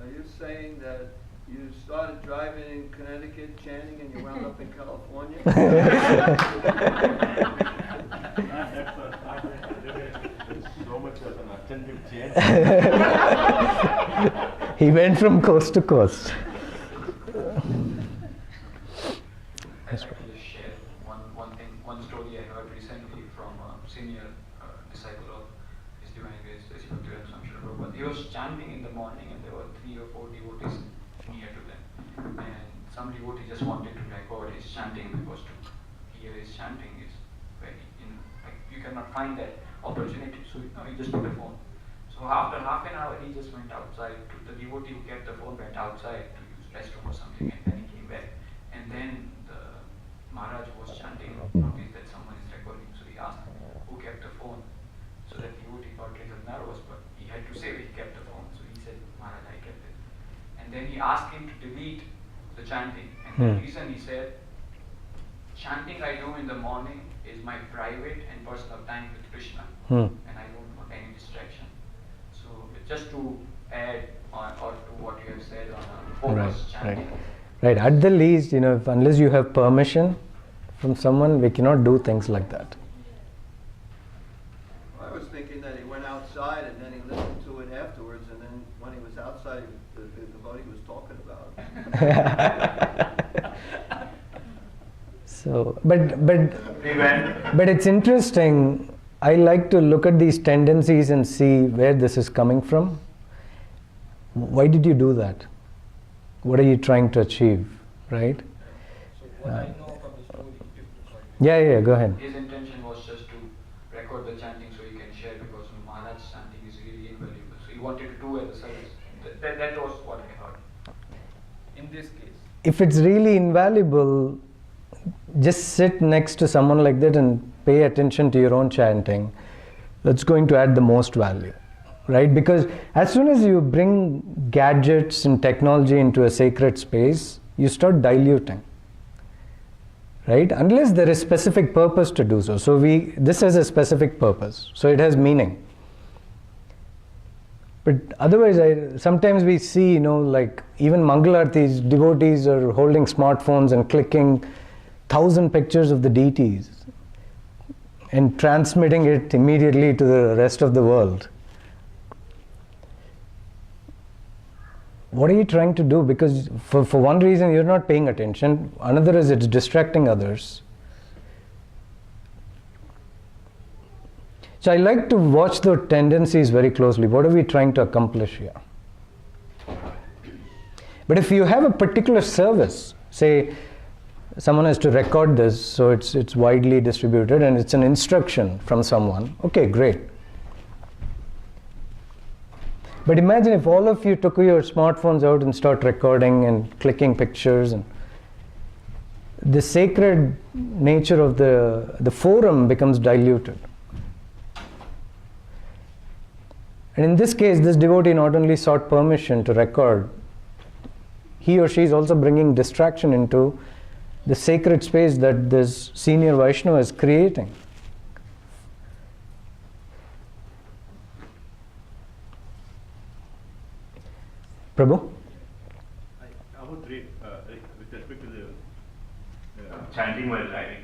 Are you saying that you started driving in Connecticut chanting and you wound up in California? So much of an attentive chant. He went from coast to coast. I just share one story I heard recently from a senior disciple of His Divine Grace, Prabhu. He was chanting in the morning, and there were 3 or 4 devotees near to them. And some devotee just wanted to record his chanting because to hear his chanting is very, like you cannot find that opportunity. So he just took a phone. So after half an hour, he just went outside. The devotee who kept the phone went outside to use restroom or something, and then he came back. And then the Maharaj was chanting, noticed that someone is recording. So he asked who kept the phone. So that devotee got a little nervous, but he had to say he kept the phone. So he said, Maharaj, I kept it. And then he asked him to delete the chanting. And the reason he said, chanting I do in the morning is my private and personal time with Krishna. And I don't want any distraction. So just to add on or to what you have said on focus chanting. Right. At the least, unless you have permission from someone, we cannot do things like that. I was thinking that he went outside and then he listened to it afterwards, and then when he was outside, the devotee was talking about it. So, but it's interesting. I like to look at these tendencies and see where this is coming from. Why did you do that? What are you trying to achieve, right? So what I know from the story, Yeah, go ahead. his intention was just to record the chanting so he can share, because Maharaj's chanting is really invaluable. So he wanted to do as a service. That was what I heard. In this case. If it's really invaluable, just sit next to someone like that and pay attention to your own chanting. That's going to add the most value, right? Because as soon as you bring gadgets and technology into a sacred space, you start diluting, right? Unless there is specific purpose to do so. So this has a specific purpose, so it has meaning. But otherwise, sometimes we see, like even Mangalartis, devotees are holding smartphones and clicking 1,000 pictures of the deities and transmitting it immediately to the rest of the world. What are you trying to do? Because for one reason, you're not paying attention. Another is it's distracting others. So I like to watch the tendencies very closely. What are we trying to accomplish here? But if you have a particular service, say someone has to record this, so it's widely distributed and it's an instruction from someone, okay, great. But imagine if all of you took your smartphones out and start recording and clicking pictures, and the sacred nature of the forum becomes diluted. And in this case, this devotee not only sought permission to record, he or she is also bringing distraction into the sacred space that this senior Vaishnava is creating. Prabhu? I would read with respect to the chanting while driving.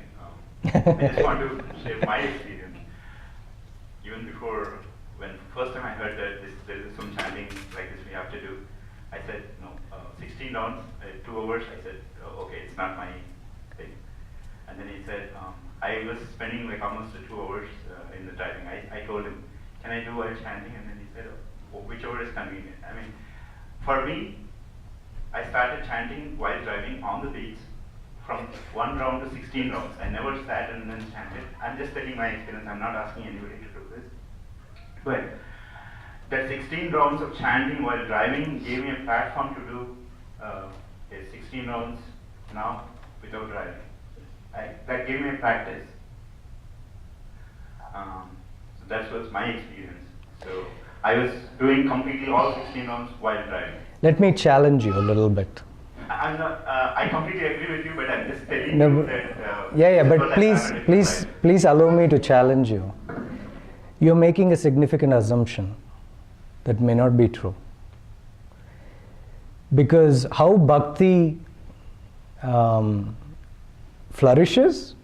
I just want to share my experience. Even before, when first time I heard that there is some chanting like this we have to do, I said, no, 16 rounds, 2 hours. I said, okay, it's not my thing. And then he said, I was spending like almost 2 hours in the driving. I told him, can I do while chanting? And then he said, whichever is convenient. I mean, for me, I started chanting while driving on the beach from 1 round to 16 rounds. I never sat and then chanted. I'm just telling my experience. I'm not asking anybody to do this. But that 16 rounds of chanting while driving gave me a platform to do 16 rounds now without driving. That gave me a practice. So that was my experience. So I was doing completely all 16 rounds while driving. Let me challenge you a little bit. I'm not, I completely agree with you, but I'm just telling No, you but- that. Yeah, this is but what I please, found in please, life. please allow me to challenge you. You're making a significant assumption that may not be true. Because how bhakti flourishes,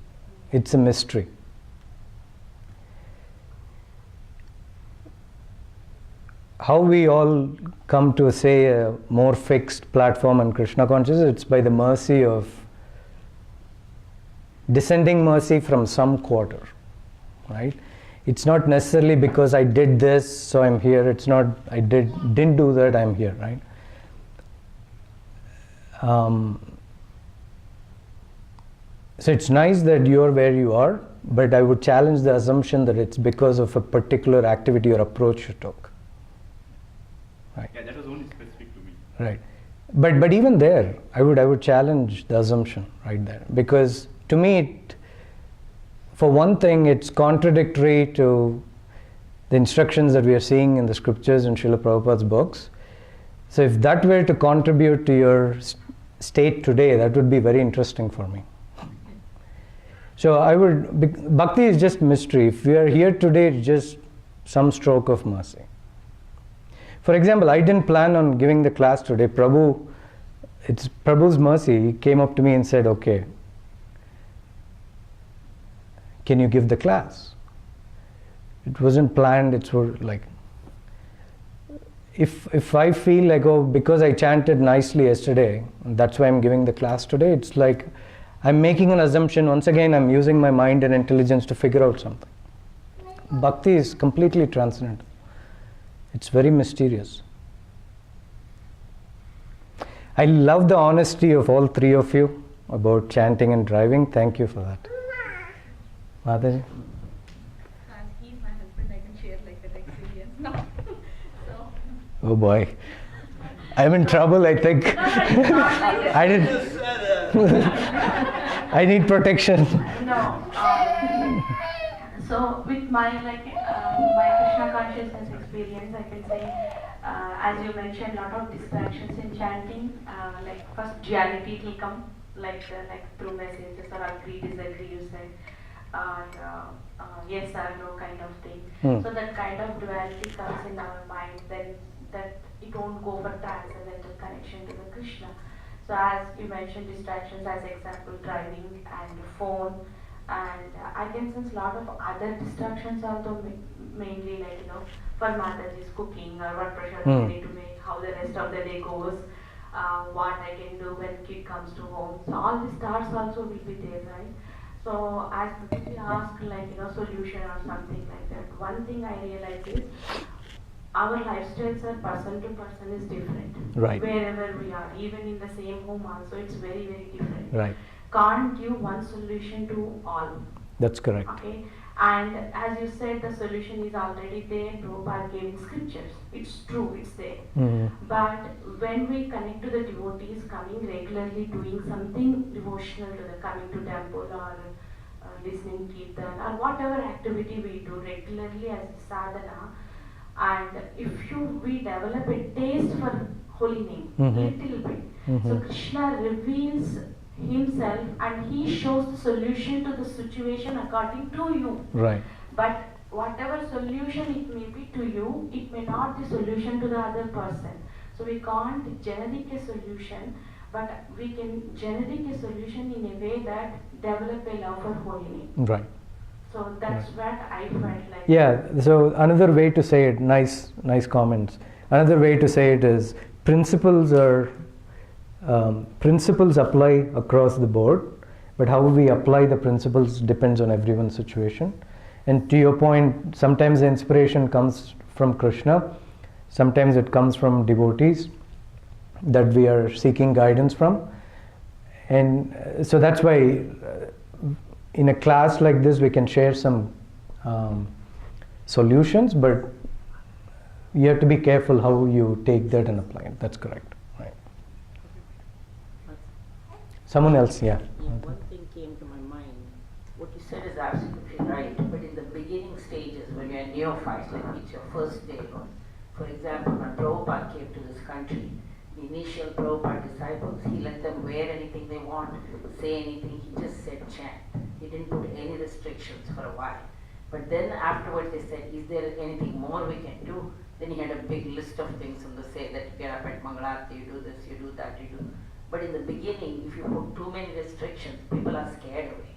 it's a mystery. How we all come to say a more fixed platform in Krishna consciousness, it's by the mercy of descending mercy from some quarter, right? It's not necessarily because I did this, so I'm here. It's not I didn't do that, I'm here, right? So it's nice that you're where you are, but I would challenge the assumption that it's because of a particular activity or approach you took. Right. Yeah, that was only specific to me. Right. But even there, I would challenge the assumption right there, because to me, for one thing, it's contradictory to the instructions that we are seeing in the scriptures and Srila Prabhupada's books. So if that were to contribute to your state today, that would be very interesting for me. So bhakti is just mystery. If we are here today, it's just some stroke of mercy. For example, I didn't plan on giving the class today. It's Prabhu's mercy. He came up to me and said, okay, can you give the class? It wasn't planned. It's like, if I feel like, oh, because I chanted nicely yesterday, that's why I'm giving the class today, it's like I'm making an assumption. Once again, I'm using my mind and intelligence to figure out something. Bhakti is completely transcendental. It's very mysterious. I love the honesty of all three of you about chanting and driving. Thank you for that. Mataji? As he's my husband, I can share like that experience now. So. Oh boy. I'm in trouble, I think. No, it's not like that. I need protection. No. So with my my Krishna consciousness experience, I can say, as you mentioned, lot of distractions in chanting. Like first duality will come, like through messages or agree, disagree, you said, and yes or no kind of thing. So that kind of duality comes in our mind, then that it won't go for transcendental connection to the Krishna. So as you mentioned, distractions as example, driving and phone. And I can sense a lot of other distractions also, mainly like, for Mataji's cooking or what pressure I need to make, how the rest of the day goes, what I can do when kid comes to home. So all these thoughts also will be there, right? So as we ask solution or something like that, one thing I realize is our lifestyles are person to person is different. Right. Wherever we are, even in the same home also, it's very, very different. Right. Can't give one solution to all. That's correct. Okay, and as you said, the solution is already there. Prabhupada gave in scriptures. It's true, it's there. But when we connect to the devotees coming regularly, doing something devotional to the coming to temple or listening kirtan or whatever activity we do regularly as sadhana, and if we develop a taste for holy name, little bit. So Krishna reveals himself and he shows the solution to the situation according to you. Right. But whatever solution it may be to you, it may not be solution to the other person. So we can't generate a solution, but we can generate a solution in a way that develop a love for holy name. Right. So that's what I felt like. Yeah, so another way to say it, nice comments. Another way to say it is principles apply across the board, but how we apply the principles depends on everyone's situation. And to your point, sometimes the inspiration comes from Krishna, sometimes it comes from devotees that we are seeking guidance from. And so that's why in a class like this we can share some solutions, but you have to be careful how you take that and apply it. That's correct. Right. Someone else, yeah. One thing came to my mind. What you said is absolutely right, but in the beginning stages, when you're a neophyte, like it's your first day, or for example, when Prabhupada came to this country, initial Prabhupada disciples, he let them wear anything they want, say anything, he just said chant. He didn't put any restrictions for a while. But then afterwards they said, is there anything more we can do? Then he had a big list of things on the say that you get up at Mangalarti, you do this, you do that, you do. But in the beginning, if you put too many restrictions, people are scared away.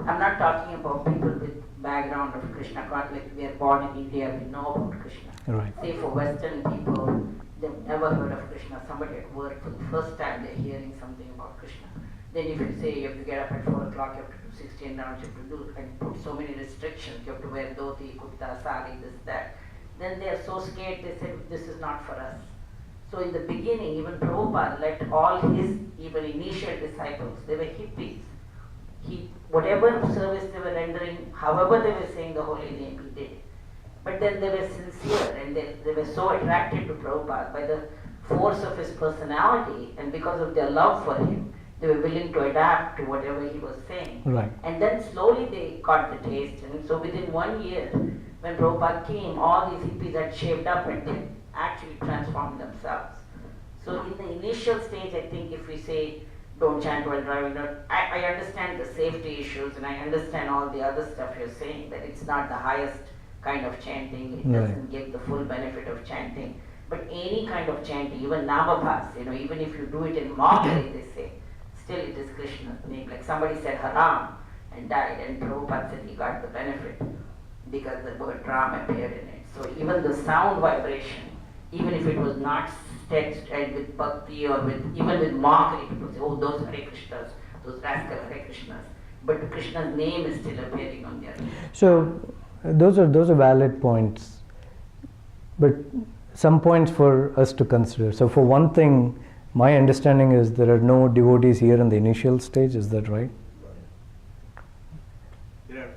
I'm not talking about people with background of Krishna consciousness, like we are born in India, we know about Krishna. Right. Say for Western people, they've never heard of Krishna. Somebody at work, for the first time they're hearing something about Krishna. Then if you say you have to get up at 4 o'clock, you have to do 16 rounds, you have to do, and put so many restrictions, you have to wear dhoti, kurta, sari, this, that. Then they are so scared, they said, this is not for us. So in the beginning, even Prabhupada let all his even initial disciples, they were hippies. Whatever service they were rendering, however they were saying the holy name, he did it. But then they were sincere and they were so attracted to Prabhupada by the force of his personality, and because of their love for him, they were willing to adapt to whatever he was saying. Right. And then slowly they got the taste, and so within 1 year, when Prabhupada came, all these hippies had shaved up and they actually transformed themselves. So in the initial stage, I think if we say, don't chant while driving, I understand the safety issues and I understand all the other stuff you're saying, that it's not the highest kind of chanting, it doesn't give the full benefit of chanting. But any kind of chanting, even Namabhas, even if you do it in mockery, they say, still it is Krishna's name. Like somebody said Haram and died, and Prabhupada said he got the benefit because the word Ram appeared in it. So even the sound vibration, even if it was not text and with bhakti or even with mockery, people say, oh, those Hare Krishnas, those rascal Hare Krishnas. But Krishna's name is still appearing on their lips. So those are valid points, but some points for us to consider. So for one thing, my understanding is there are no devotees here in the initial stage. Is that right?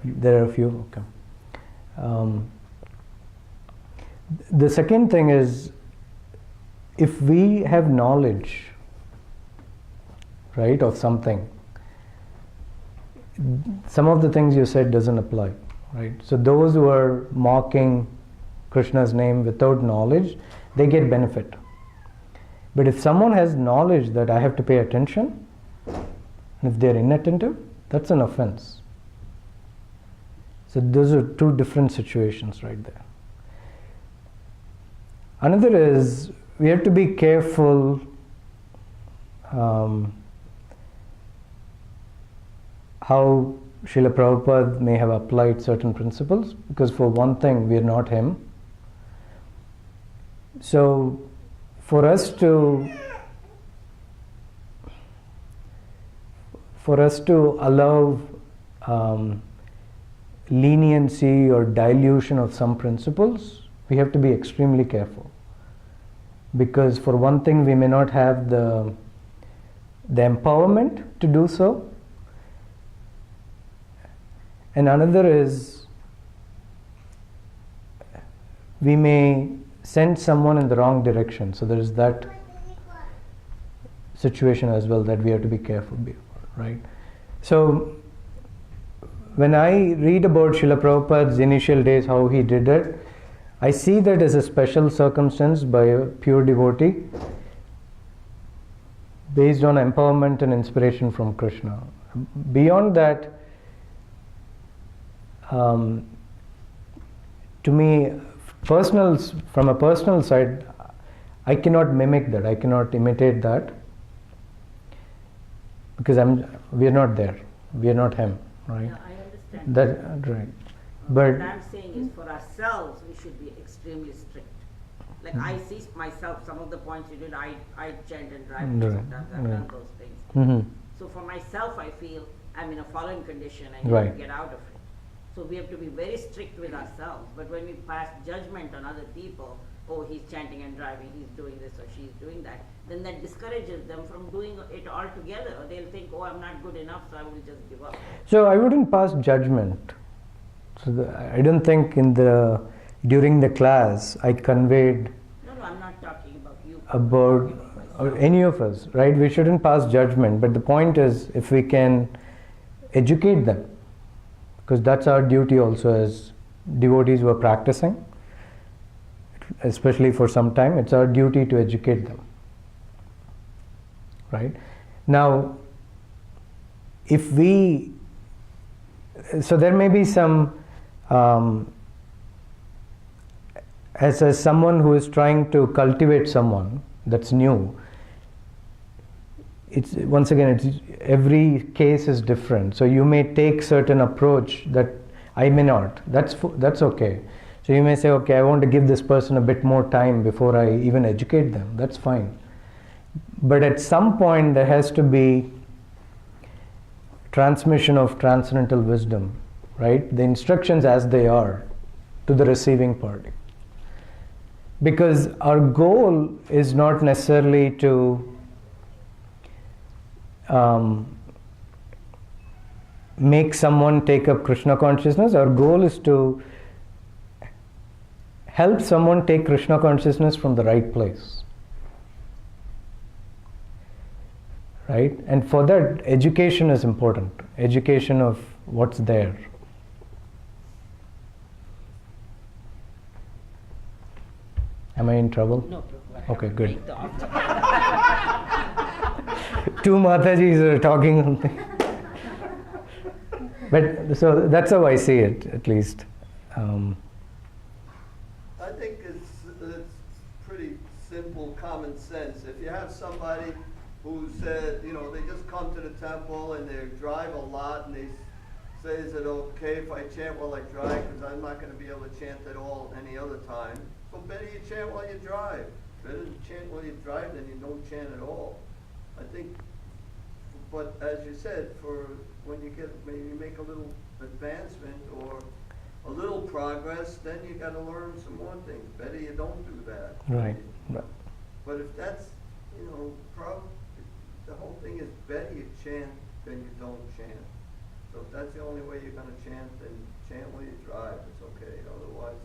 There are a few. Okay. The second thing is, if we have knowledge, right, of something, some of the things you said doesn't apply, right? So those who are mocking Krishna's name without knowledge, they get benefit. But if someone has knowledge that I have to pay attention, and if they're inattentive, that's an offense. So those are two different situations right there. Another is, we have to be careful how Srila Prabhupada may have applied certain principles, because for one thing, we are not him. So for us to allow leniency or dilution of some principles, we have to be extremely careful. Because for one thing, we may not have the empowerment to do so. And another is, we may send someone in the wrong direction. So there is that situation as well that we have to be careful about, right? So when I read about Srila Prabhupada's initial days, how he did it, I see that as a special circumstance by a pure devotee based on empowerment and inspiration from Krishna. Beyond that, to me, from a personal side, I cannot mimic that, I cannot imitate that, because we are not there, we are not him, right? Yeah, I understand. That right. But what I'm saying is, for ourselves, we should be extremely strict. Like I see myself, some of the points you did, I chant and drive, sometimes I've done those things. Mm-hmm. So for myself, I feel I'm in a fallen condition and Right. need to get out of it. So we have to be very strict with ourselves. But when we pass judgment on other people, oh, he's chanting and driving, he's doing this or she's doing that, then that discourages them from doing it all together. Or they'll think, oh, I'm not good enough, so I will just give up. so I wouldn't pass judgment. So I don't think during the class I conveyed No, I'm not talking about you. about or any of us, right? We shouldn't pass judgment. But the point is, if we can educate them, because that's our duty also as devotees who are practicing, especially for some time, it's our duty to educate them. right? Now, if we, so there may be some, as someone who is trying to cultivate someone that's new, it's once again, it's, every case is different. So you may take certain approach that I may not. That's okay. So you may say, okay, I want to give this person a bit more time before I even educate them. That's fine. But at some point there has to be transmission of transcendental wisdom, right? The instructions as they are to the receiving party. Because our goal is not necessarily to make someone take up Krishna consciousness. Our goal is to help someone take Krishna consciousness from the right place. Right? And for that, education is important. Education of what's there. Am I in trouble? No, Prabhu. Okay, good. Two Matajis are talking something. But so that's how I see it, at least. I think it's pretty simple common sense. If you have somebody who said, you know, they just come to the temple and they drive a lot and they say, is it okay if I chant while I drive? Because I'm not going to be able to chant at all any other time. So better you chant while you drive. Better to chant while you drive than you don't chant at all. I think, but as you said, for when you get, maybe make a little advancement or a little progress, then you got to learn some more things. Better you don't do that. Right. But if that's, you know, the whole thing is better you chant than you don't chant. So if that's the only way you're going to chant, then chant while you drive. It's okay. Otherwise,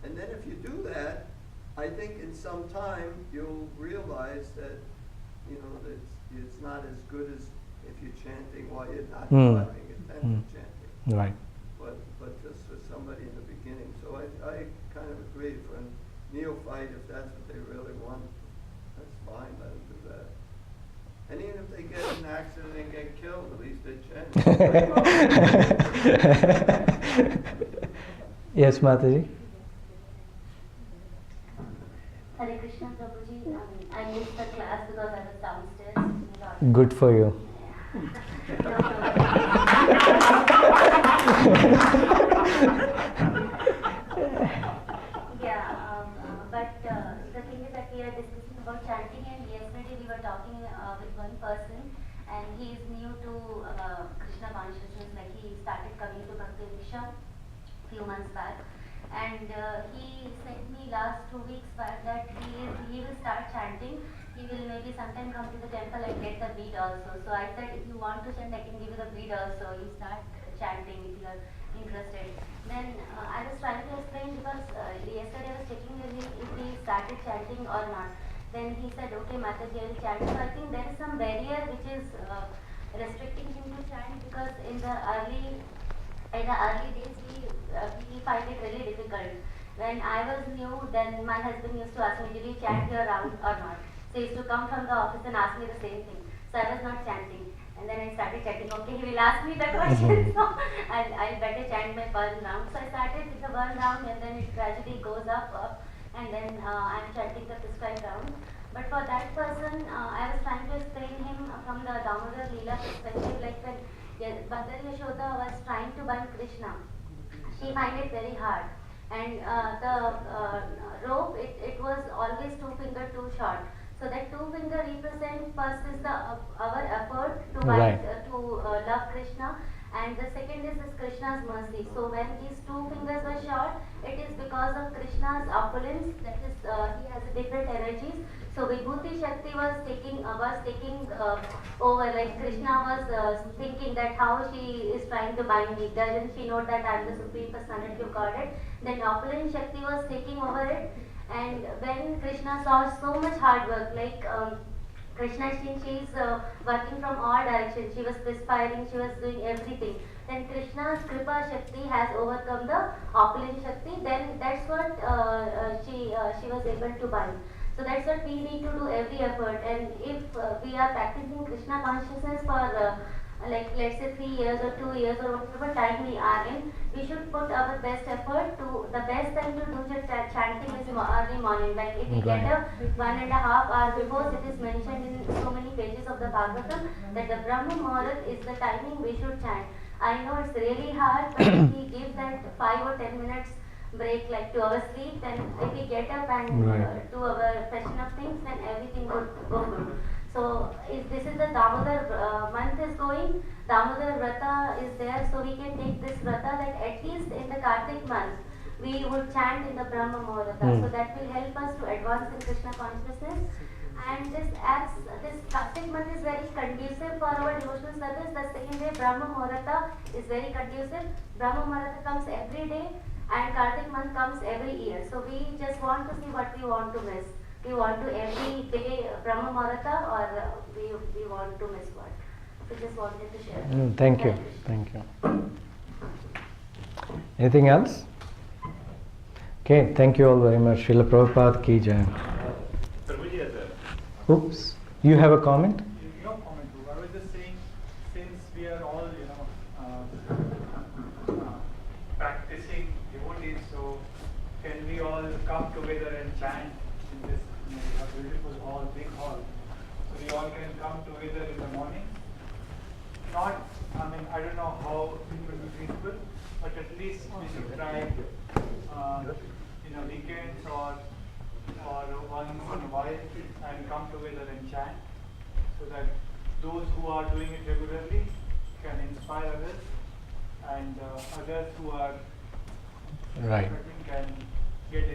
and then if you do that, I think in some time you'll realize that, you know, that it's not as good as if you're chanting while you're not driving, attention chanting. Right. But just for somebody in the beginning. So I kind of agree. For a neophyte, if that's what they really want, that's fine, let them do that. And even if they get in an accident and get killed, at least they chant. Yes, Mataji? Hare Krishna, Prabhuji. I missed the class because I was downstairs. Good for you. But the thing is that we are discussing about chanting, and yesterday we were talking with one person, and he is new to Krishna consciousness. Like he started coming to Bhakti Diksha few months back, and he said me last 2 weeks back that he will start chanting. He will maybe sometime come to the temple and get the bead also. So I said, if you want to chant, I can give you the bead also. You start chanting if you are interested. Then I was trying to explain because yesterday I was checking with him if he started chanting or not. Then he said, okay, Mataji, I will chant. So I think there is some barrier which is restricting him to chant, because in the early days we find it really difficult. When I was new, then my husband used to ask me, did you chant here around or not? So he used to come from the office and ask me the same thing. So I was not chanting. And then I started chanting, okay, he will ask me the question, so I'll better chant my burn round. So I started with the burn round, and then it gradually goes up, and then I'm chanting the prescribed round. But for that person, I was trying to explain him from the Damodar Leela perspective, like when Mother Yashoda was trying to bind Krishna, she found it very hard. And the rope, it was always 2 finger too short. So that 2 finger represents first is our effort to bind, to love Krishna, and the second is Krishna's mercy. So when these 2 fingers were short, it is because of Krishna's opulence, that is he has different energies. So Vibhuti Shakti was taking over, like Krishna was thinking that how she is trying to bind me. Doesn't she know that I am the Supreme Personality of Godhead? Then opulent Shakti was taking over it. And when Krishna saw so much hard work, like Krishna, she is working from all directions. She was perspiring, she was doing everything. Then Krishna's Kripa Shakti has overcome the opulent Shakti. Then that's what she was able to bind. So that's what we need to do every effort. And if we are practicing Krishna consciousness for like let's say 3 years or 2 years or whatever time we are in, we should put our best effort to the best time to do the chanting is early morning. Like if we get up 1.5 hours before, it is mentioned in so many pages of the Bhagavatam that the Brahma Muhurat is the timing we should chant. I know it's really hard, but if we give that 5 or 10 minutes break like to our sleep, then if we get up and do our freshen up things, then everything would go good. So if this is the Damodar month is going, Damodar Vrata is there, so we can take this Vrata that at least in the Kartik month, we would chant in the Brahma Muhurta. So that will help us to advance in Krishna consciousness. And this Kartik month is very conducive for our devotional service. The same way Brahma Muhurta is very conducive. Brahma Muhurta comes every day and Kartik month comes every year. So we just want to see what we want to miss. We want to every day Brahma Muhurta, or we want to miss what? We just wanted to share. Thank you. Thank you. Anything else? Okay, thank you all very much. Srila Prabhupada ki jai. Prabhuji has a Oops, you have a comment? No comment. I was just saying, since we are all, practicing devotees, so can we all come together and chant in this beautiful hall, big hall? So we all can come together in the morning. Not, I don't know how it will be feasible, but at least we should try, weekends or once in a while and come together and chant, so that those who are doing it regularly can inspire others, and others who are Right. can get